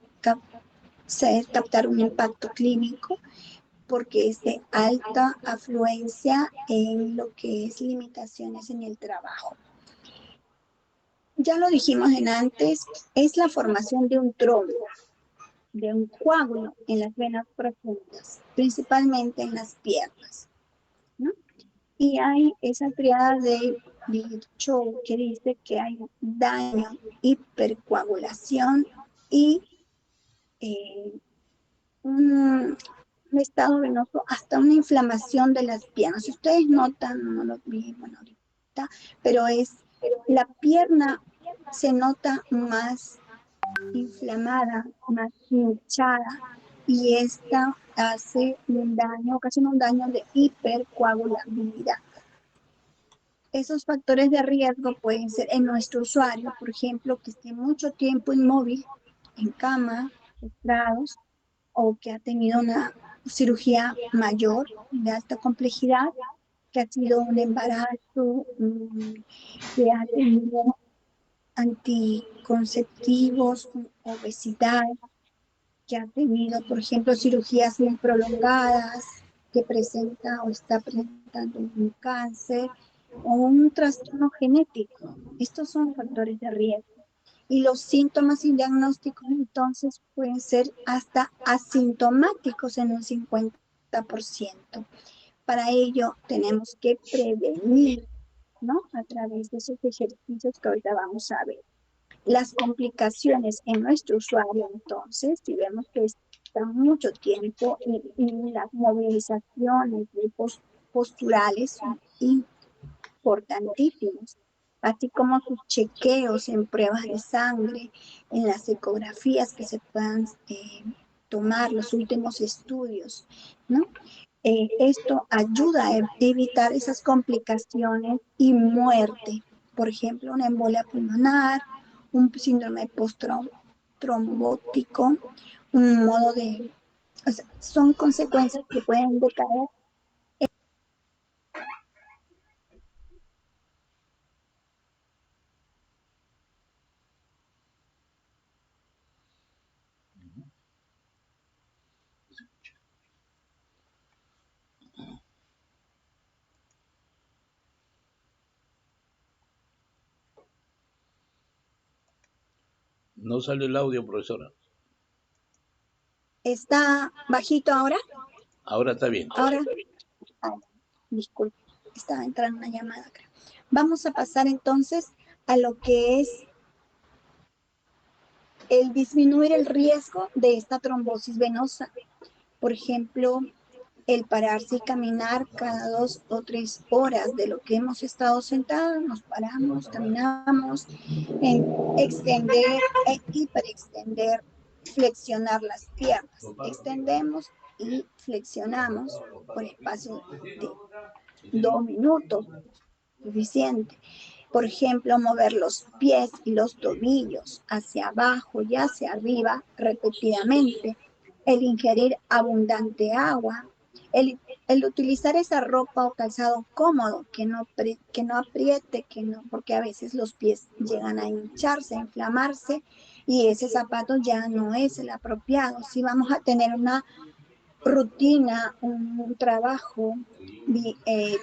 captar un impacto clínico porque es de alta afluencia en lo que es limitaciones en el trabajo. Ya lo dijimos en antes, es la formación de un trombo, de un coágulo en las venas profundas, principalmente en las piernas, ¿no? Y hay esa triada de Virchow que dice que hay daño, hipercoagulación y un estado venoso, hasta una inflamación de las piernas. Si ustedes notan, no lo vi, bueno, ahorita, pero la pierna se nota más inflamada, más hinchada, y esta hace un daño, ocasiona un daño de hipercoagulabilidad. Esos factores de riesgo pueden ser en nuestro usuario, por ejemplo, que esté mucho tiempo inmóvil, en cama, postrados, o que ha tenido una cirugía mayor de alta complejidad, que ha sido un embarazo, que ha tenido anticonceptivos, obesidad, que ha tenido, por ejemplo, cirugías muy prolongadas, que presenta o está presentando un cáncer o un trastorno genético. Estos son factores de riesgo. Y los síntomas y diagnósticos entonces pueden ser hasta asintomáticos en un 50%. Para ello tenemos que prevenir, ¿no? A través de esos ejercicios que ahorita vamos a ver. Las complicaciones en nuestro usuario, entonces, si vemos que está mucho tiempo y las movilizaciones posturales son importantísimos, así como sus chequeos en pruebas de sangre, en las ecografías que se puedan tomar, los últimos estudios, ¿no? Esto ayuda a evitar esas complicaciones y muerte. Por ejemplo, una embolia pulmonar, un síndrome post-trombótico, un modo de... O sea, son consecuencias que pueden decaer. No sale el audio, profesora. ¿Está bajito ahora? Ahora está bien. Ahora, disculpe, estaba entrando una llamada acá. Vamos a pasar entonces a lo que es el disminuir el riesgo de esta trombosis venosa. Por ejemplo, el pararse y caminar cada 2 o 3 horas de lo que hemos estado sentados, nos paramos, caminamos, extender e hiperextender, flexionar las piernas. Extendemos y flexionamos por espacio de 2 minutos, suficiente. Por ejemplo, mover los pies y los tobillos hacia abajo y hacia arriba repetidamente, el ingerir abundante agua, el utilizar esa ropa o calzado cómodo, que no apriete, porque a veces los pies llegan a hincharse, a inflamarse, y ese zapato ya no es el apropiado. Si vamos a tener una rutina, un trabajo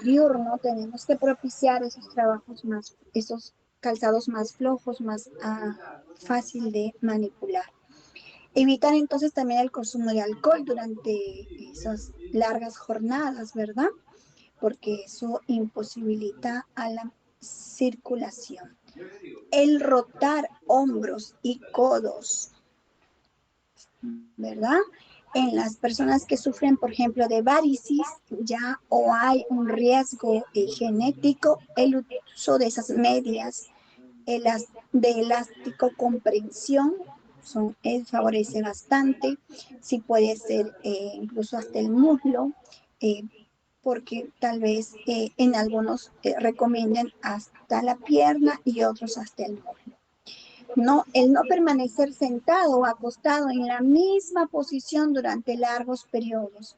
diurno, tenemos que propiciar esos trabajos esos calzados más flojos, más fácil de manipular. Evitar entonces también el consumo de alcohol durante esas largas jornadas, ¿verdad? Porque eso imposibilita a la circulación. El rotar hombros y codos, ¿verdad? En las personas que sufren, por ejemplo, de varicis, ya o hay un riesgo genético, el uso de esas medias de elástico comprensión favorece bastante. Sí puede ser incluso hasta el muslo, eh, porque tal vez en algunos recomienden hasta la pierna y otros hasta el muslo. No, el no permanecer sentado o acostado en la misma posición durante largos periodos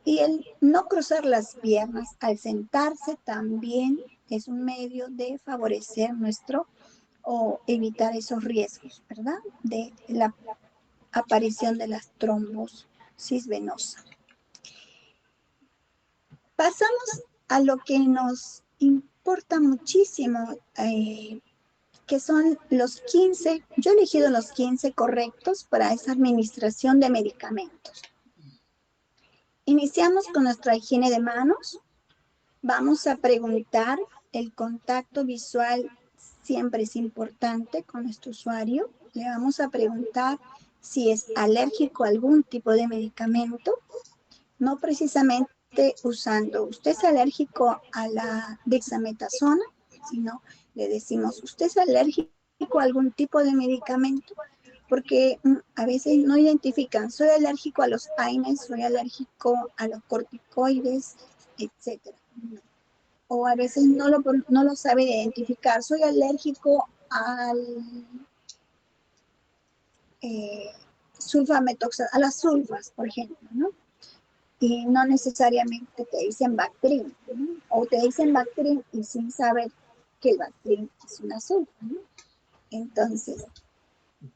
y el no cruzar las piernas al sentarse también es un medio de favorecer o evitar esos riesgos, ¿verdad? De la aparición de las trombosis venosas. Pasamos a lo que nos importa muchísimo, que son los 15, yo he elegido los 15 correctos para esa administración de medicamentos. Iniciamos con nuestra higiene de manos. Vamos a preguntar, el contacto visual siempre es importante con nuestro usuario. Le vamos a preguntar si es alérgico a algún tipo de medicamento, no precisamente usando, usted es alérgico a la dexametasona, sino le decimos, usted es alérgico a algún tipo de medicamento, porque a veces no identifican, soy alérgico a los AINES, soy alérgico a los corticoides, etcétera. O a veces no lo sabe identificar, soy alérgico al a las sulfas, por ejemplo, ¿no? Y no necesariamente te dicen Bactrim, ¿no? O te dicen Bactrim y sin saber que el Bactrim es una sulfa, ¿no? Entonces,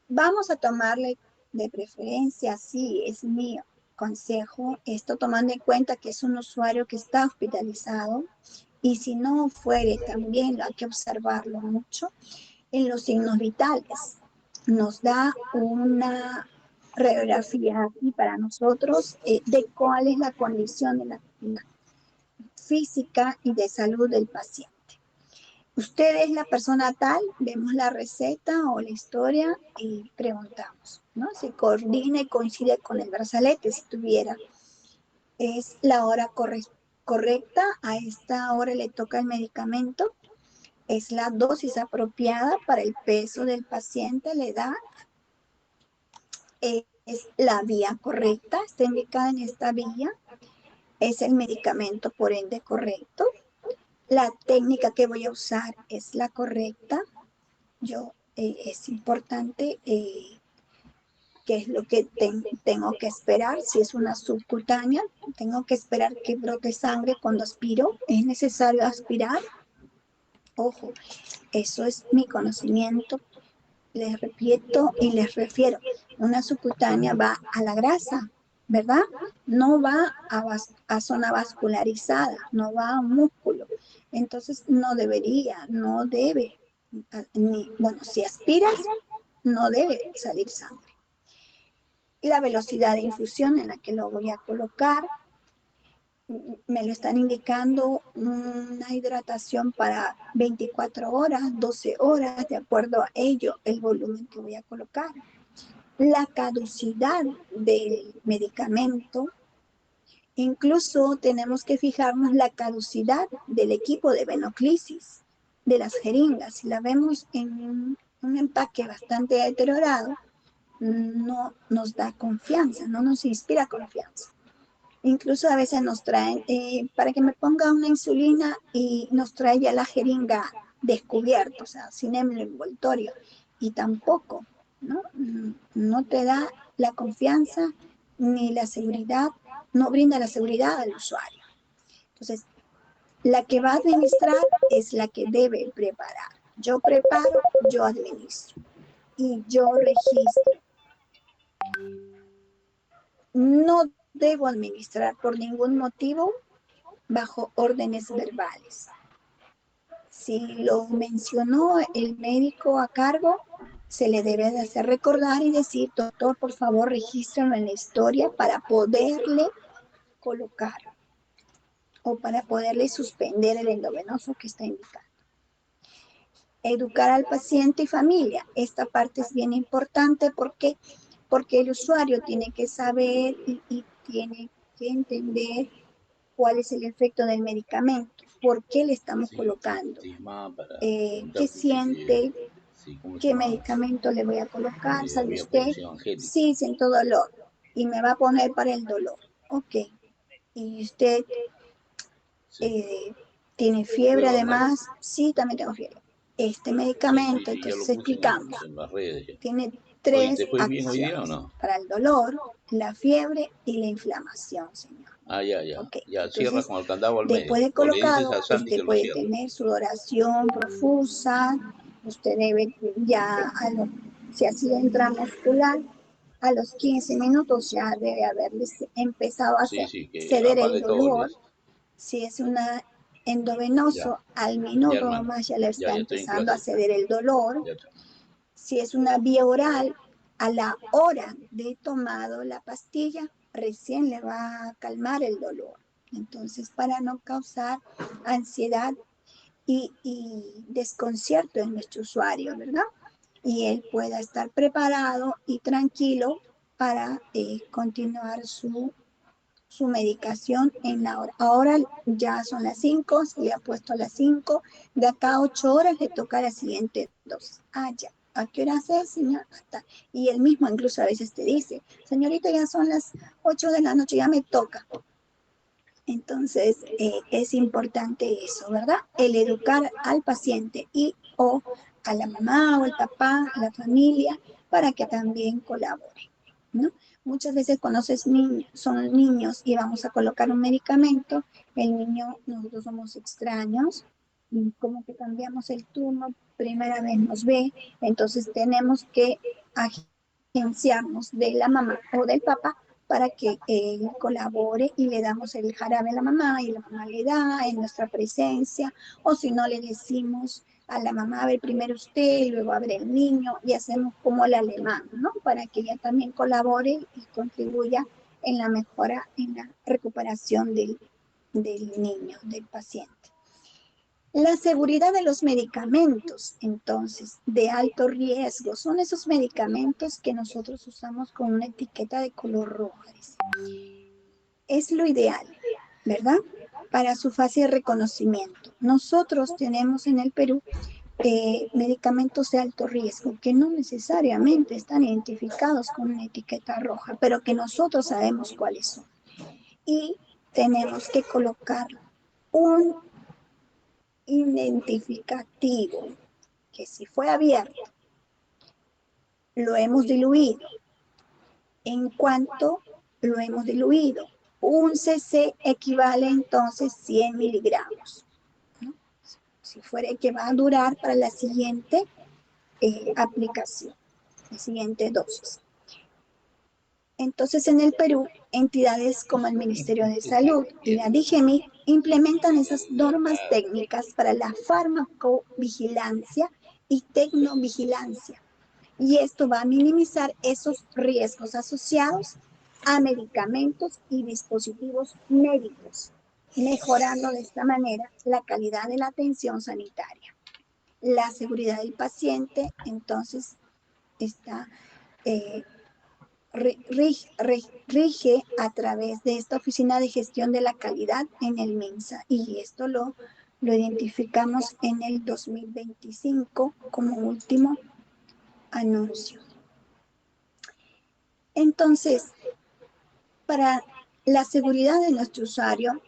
vamos a tomarle de preferencia, sí, es mi consejo, esto tomando en cuenta que es un usuario que está hospitalizado y si no fuere también hay que observarlo mucho en los signos vitales. Nos da una radiografía aquí para nosotros de cuál es la condición de la física y de salud del paciente. Usted es la persona tal, vemos la receta o la historia y preguntamos, ¿no? Si coordina y coincide con el brazalete, si tuviera. Es la hora correcta, a esta hora le toca el medicamento, es la dosis apropiada para el peso del paciente, la edad, es la vía correcta, está indicada en esta vía, es el medicamento por ende correcto, la técnica que voy a usar es la correcta, es importante qué es lo que tengo que esperar, si es una subcutánea, tengo que esperar que brote sangre cuando aspiro, es necesario aspirar, ojo, eso es mi conocimiento, les repito y les refiero, una subcutánea va a la grasa, ¿verdad? No va a zona vascularizada, no va a un músculo. Entonces no debe, bueno, si aspiras, no debe salir sangre. La velocidad de infusión en la que lo voy a colocar, me lo están indicando una hidratación para 24 horas, 12 horas, de acuerdo a ello, el volumen que voy a colocar. La caducidad del medicamento, incluso tenemos que fijarnos la caducidad del equipo de venoclisis, de las jeringas. Si la vemos en un empaque bastante deteriorado, no nos da confianza, no nos inspira confianza. Incluso a veces nos traen, para que me ponga una insulina y nos trae ya la jeringa descubierta, o sea, sin el envoltorio. Y tampoco, ¿no? No te da la confianza ni la seguridad, no brinda la seguridad al usuario. Entonces, la que va a administrar es la que debe preparar. Yo preparo, yo administro y yo registro. No debo administrar por ningún motivo bajo órdenes verbales. Si lo mencionó el médico a cargo, se le debe de hacer recordar y decir, doctor, por favor, regístralo en la historia para poderle colocar o para poderle suspender el endovenoso que está indicado. Educar al paciente y familia. Esta parte es bien importante porque el usuario tiene que saber y tiene que entender cuál es el efecto del medicamento, por qué le estamos colocando, qué siente, sí, ¿cómo se qué llama? medicamento le voy a colocar, ¿sabe Había usted? aparecido Angélica. Sí, siento dolor y me va a poner para el dolor. Ok. ¿Y usted tiene fiebre además? Sí, también tengo fiebre. Este medicamento, Sí, ya entonces lo puse explicamos, en las redes. Ya. tiene Oye, 3 ¿te fue bien hoy día o acciones no? para el dolor, la fiebre y la inflamación, señor. Ya. Ok, Ya, cierra entonces con el candado al medio. después de O le dices colocado, a Sandy usted que lo puede cierre. tener sudoración profusa, usted debe ya, si ha sido intramuscular, a los 15 minutos ya debe haberles empezado a Sí, que ceder el apague todo. dolor. Si es una endovenoso, Ya, al ya minuto hermano. nomás ya le está Ya estoy en empezando a clase. ceder el dolor. Ya. Si es una vía oral, a la hora de tomado la pastilla, recién le va a calmar el dolor. Entonces, para no causar ansiedad y desconcierto en nuestro usuario, ¿verdad? Y él pueda estar preparado y tranquilo para continuar su medicación en la hora. Ahora ya son las 5, se le ha puesto a las 5, de acá a 8 horas le toca la siguiente dosis. Ya. ¿A qué hora es, señor? Y él mismo incluso a veces te dice, señorita, ya son las 8 de la noche, ya me toca. Entonces, es importante eso, ¿verdad? El educar al paciente y o a la mamá o el papá, a la familia, para que también colabore, ¿no? Muchas veces cuando son niños y vamos a colocar un medicamento, el niño, nosotros somos extraños, y como que cambiamos el turno, primera vez nos ve, entonces tenemos que agenciarnos de la mamá o del papá para que él colabore y le damos el jarabe a la mamá y la mamá le da en nuestra presencia, o si no le decimos a la mamá, a ver, primero usted y luego abre el niño y hacemos como el alemán, ¿no? Para que ella también colabore y contribuya en la mejora, en la recuperación del niño, del paciente. La seguridad de los medicamentos, entonces, de alto riesgo, son esos medicamentos que nosotros usamos con una etiqueta de color roja. Es lo ideal, ¿verdad? Para su fácil reconocimiento. Nosotros tenemos en el Perú medicamentos de alto riesgo que no necesariamente están identificados con una etiqueta roja, pero que nosotros sabemos cuáles son. Y tenemos que colocar un identificativo que si fue abierto, lo hemos diluido. En cuanto lo hemos diluido, un cc equivale entonces 100 miligramos, ¿no? Si fuera que va a durar para la siguiente aplicación, la siguiente dosis. Entonces, en el Perú, entidades como el Ministerio de Salud y la DIGEMI implementan esas normas técnicas para la farmacovigilancia y tecnovigilancia. Y esto va a minimizar esos riesgos asociados a medicamentos y dispositivos médicos, mejorando de esta manera la calidad de la atención sanitaria. La seguridad del paciente, entonces, está rige a través de esta Oficina de Gestión de la Calidad en el MINSA y esto lo identificamos en el 2025 como último anuncio. Entonces, para la seguridad de nuestro usuario,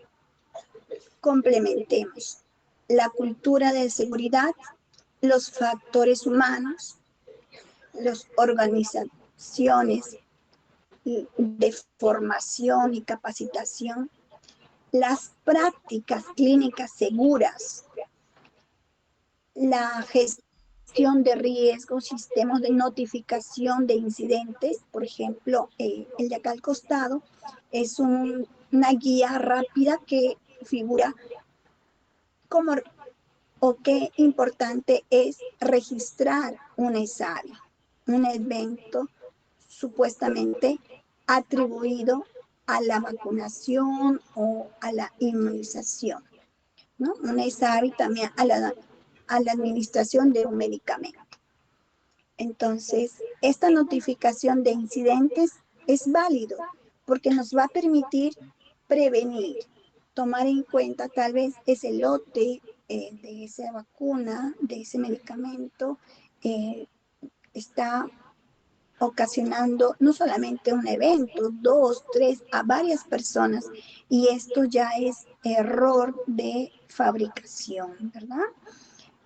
complementemos la cultura de seguridad, los factores humanos, las organizaciones de formación y capacitación, las prácticas clínicas seguras, la gestión de riesgos, sistemas de notificación de incidentes, por ejemplo, el de acá al costado, es una guía rápida que figura cómo o qué importante es registrar un ESAVI, un evento supuestamente atribuido a la vacunación o a la inmunización, ¿no? Un ESAVI también a la administración de un medicamento. Entonces, esta notificación de incidentes es válido porque nos va a permitir prevenir, tomar en cuenta tal vez ese lote de esa vacuna, de ese medicamento, está ocasionando no solamente un evento, dos, tres, a varias personas, y esto ya es error de fabricación, ¿verdad?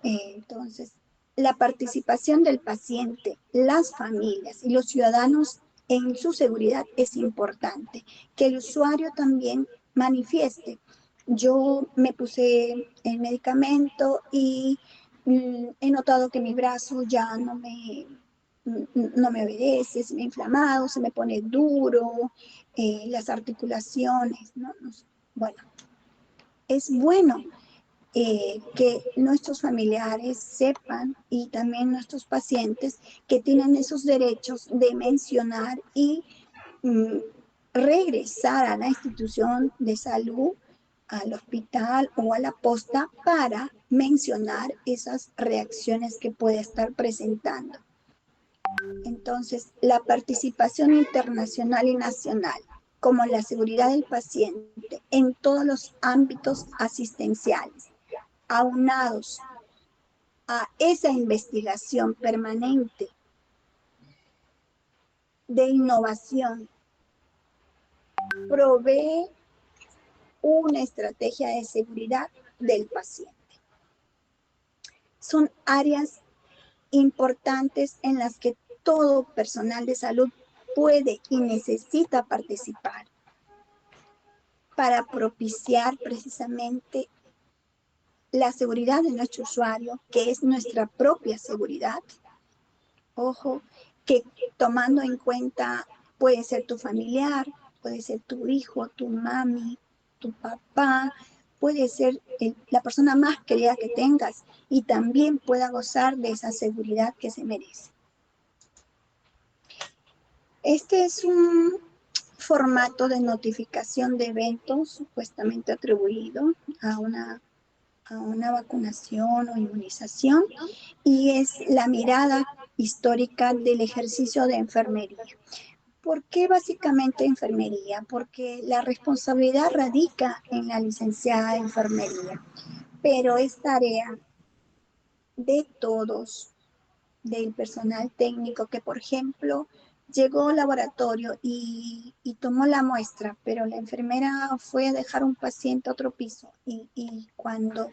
Entonces, la participación del paciente, las familias y los ciudadanos en su seguridad es importante. Que el usuario también manifieste. Yo me puse el medicamento y he notado que mi brazo ya no me obedece, se me ha inflamado, se me pone duro, las articulaciones, ¿no? Bueno, es bueno que nuestros familiares sepan y también nuestros pacientes que tienen esos derechos de mencionar y mm, regresar a la institución de salud, al hospital o a la posta para mencionar esas reacciones que puede estar presentando. Entonces, la participación internacional y nacional, como la seguridad del paciente en todos los ámbitos asistenciales, aunados a esa investigación permanente de innovación, provee una estrategia de seguridad del paciente. Son áreas importantes en las que todo personal de salud puede y necesita participar para propiciar precisamente la seguridad de nuestro usuario, que es nuestra propia seguridad. Ojo, que tomando en cuenta puede ser tu familiar, puede ser tu hijo, tu mami, tu papá, puede ser la persona más querida que tengas y también pueda gozar de esa seguridad que se merece. Este es un formato de notificación de eventos supuestamente atribuido a una vacunación o inmunización y es la mirada histórica del ejercicio de enfermería. ¿Por qué básicamente enfermería? Porque la responsabilidad radica en la licenciada de enfermería, pero es tarea de todos, del personal técnico que, por ejemplo, llegó al laboratorio y tomó la muestra, pero la enfermera fue a dejar un paciente a otro piso y cuando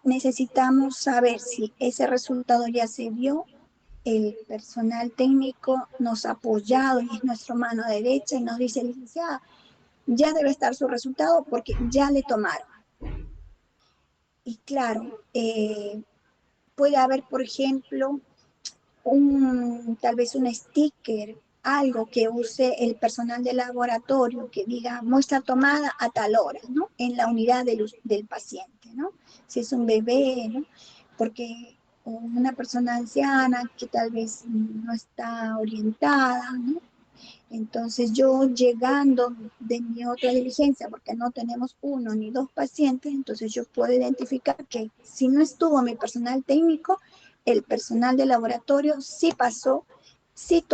necesitamos saber si ese resultado ya se dio, el personal técnico nos ha apoyado y es nuestra mano derecha y nos dice, licenciada, ya debe estar su resultado porque ya le tomaron. Y claro, puede haber, por ejemplo, tal vez un sticker, algo que use el personal del laboratorio que diga muestra tomada a tal hora, ¿no? En la unidad del paciente, ¿no? Si es un bebé, ¿no? Porque una persona anciana que tal vez no está orientada, ¿no? Entonces yo llegando de mi otra diligencia, porque no tenemos uno ni dos pacientes, entonces yo puedo identificar que si no estuvo mi personal técnico, el personal de laboratorio sí pasó, sí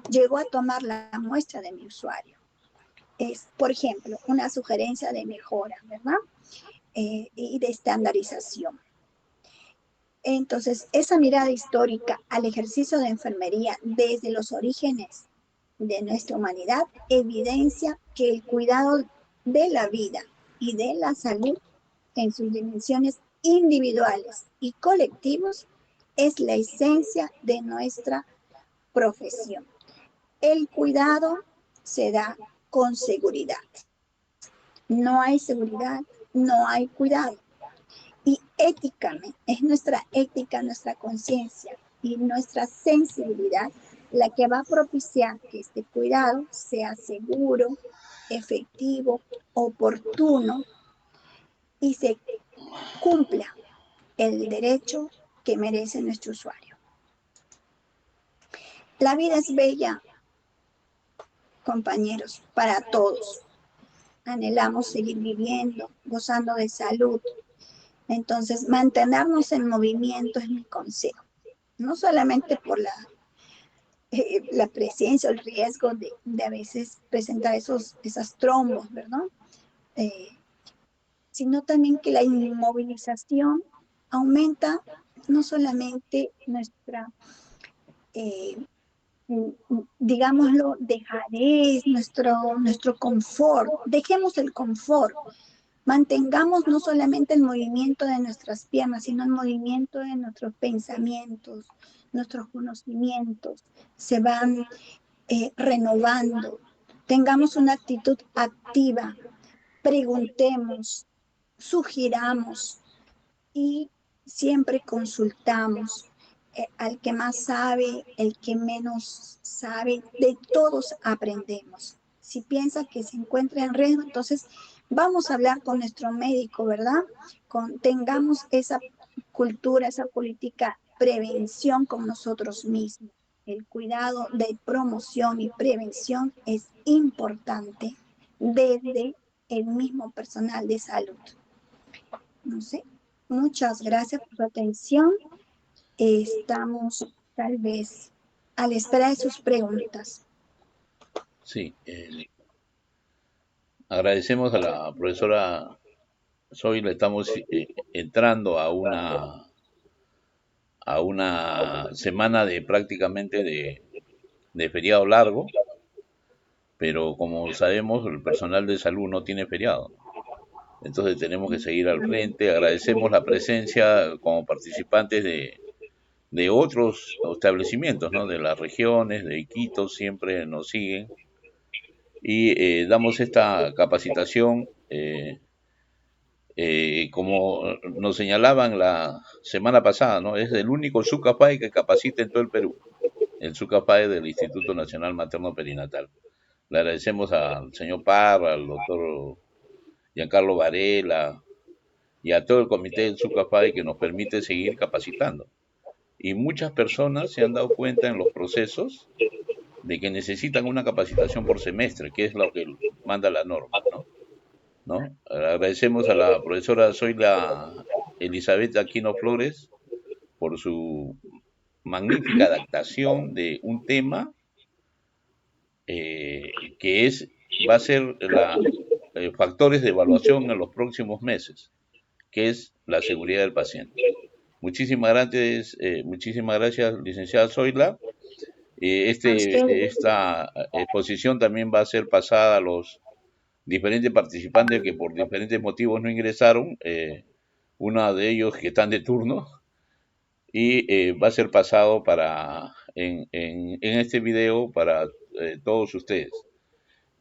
llegó a tomar la muestra de mi usuario. Es, por ejemplo, una sugerencia de mejora, ¿verdad? Y de estandarización. Entonces, esa mirada histórica al ejercicio de enfermería desde los orígenes de nuestra humanidad evidencia que el cuidado de la vida y de la salud en sus dimensiones individuales y colectivos es la esencia de nuestra profesión. El cuidado se da con seguridad. No hay seguridad, no hay cuidado. Y éticamente, es nuestra ética, nuestra conciencia y nuestra sensibilidad la que va a propiciar que este cuidado sea seguro, efectivo, oportuno y se cumpla el derecho que merece nuestro usuario. La vida es bella, compañeros, para todos. Anhelamos seguir viviendo, gozando de salud. Entonces, mantenernos en movimiento es mi consejo. No solamente por la presencia o el riesgo de a veces presentar esas trombos, ¿verdad? Eh, Sino también que la inmovilización aumenta no solamente nuestra, eh, digámoslo, dejadez, nuestro confort. Dejemos el confort. Mantengamos no solamente el movimiento de nuestras piernas, sino el movimiento de nuestros pensamientos, nuestros conocimientos. Se van renovando. Tengamos una actitud activa. Preguntemos, sugiramos y siempre consultamos al que más sabe, el que menos sabe, de todos aprendemos. Si piensa que se encuentra en riesgo, entonces vamos a hablar con nuestro médico, ¿verdad? Tengamos esa cultura, esa política prevención con nosotros mismos. El cuidado de promoción y prevención es importante desde el mismo personal de salud. No sé, muchas gracias por su atención. Estamos tal vez a la espera de sus preguntas. Sí, agradecemos a la profesora Zoila. Estamos entrando a una semana de prácticamente de feriado largo, pero como sabemos, el personal de salud no tiene feriado. Entonces tenemos que seguir al frente. Agradecemos la presencia como participantes de otros establecimientos, ¿no? De las regiones, de Iquitos, siempre nos siguen. Y damos esta capacitación, como nos señalaban la semana pasada, ¿no? Es el único SUCAPAE que capacita en todo el Perú, el SUCAPAE del Instituto Nacional Materno Perinatal. Le agradecemos al señor Parra, al doctor Giancarlo Varela y a todo el comité del SUCAPAE que nos permite seguir capacitando. Y muchas personas se han dado cuenta en los procesos de que necesitan una capacitación por semestre, que es lo que manda la norma, ¿no? Agradecemos a la profesora Zoila Elizabeth Aquino Flores por su magnífica adaptación de un tema que va a ser factores de evaluación en los próximos meses, que es la seguridad del paciente. Muchísimas gracias, licenciada Zoila. Esta exposición también va a ser pasada a los diferentes participantes que por diferentes motivos no ingresaron, uno de ellos que están de turno, y va a ser pasado en este video para todos ustedes.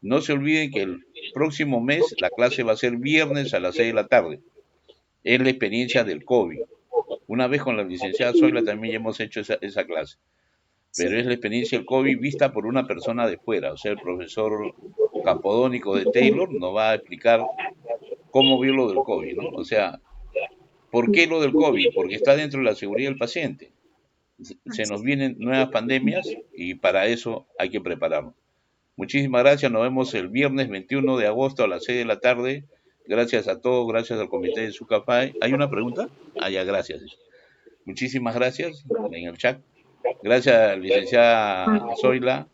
No se olviden que el próximo mes la clase va a ser viernes a las 6 de la tarde. Es la experiencia del COVID. Una vez con la licenciada Zoila también ya hemos hecho esa clase. Pero es la experiencia del COVID vista por una persona de fuera. O sea, el profesor Capodónico de Taylor nos va a explicar cómo vio lo del COVID, ¿no? O sea, ¿por qué lo del COVID? Porque está dentro de la seguridad del paciente. Se nos vienen nuevas pandemias y para eso hay que prepararnos. Muchísimas gracias, nos vemos el viernes 21 de agosto a las 6 de la tarde. Gracias a todos, gracias al comité de Sucapay. ¿Hay una pregunta? Ah, ya, gracias. Muchísimas gracias en el chat. Gracias, licenciada Zoila.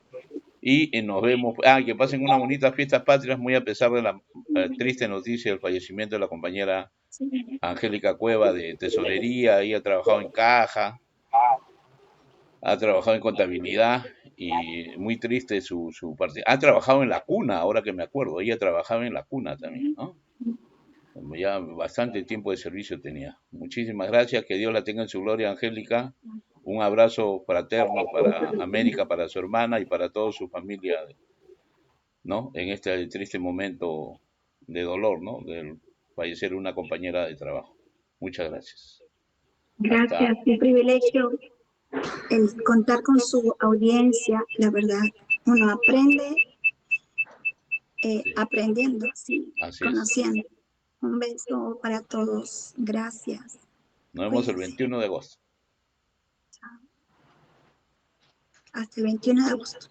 Y nos vemos. Que pasen unas bonitas fiestas patrias, muy a pesar de la triste noticia del fallecimiento de la compañera Angélica Cueva de tesorería. Ella ha trabajado en caja, ha trabajado en contabilidad y muy triste su parte. Ha trabajado en la cuna, ahora que me acuerdo. Ella trabajaba en la cuna también, ¿no? Ya bastante tiempo de servicio tenía. Muchísimas gracias, que Dios la tenga en su gloria, Angélica. Un abrazo fraterno para América, para su hermana y para toda su familia, ¿no? En este triste momento de dolor, ¿no? Del fallecer una compañera de trabajo. Muchas gracias. Gracias, un privilegio el contar con su audiencia, la verdad. Uno aprende aprendiendo, sí, Así es. conociendo. Un beso para todos. Gracias. Nos vemos el Cuídense. 21 de agosto. Hasta el 21 de agosto.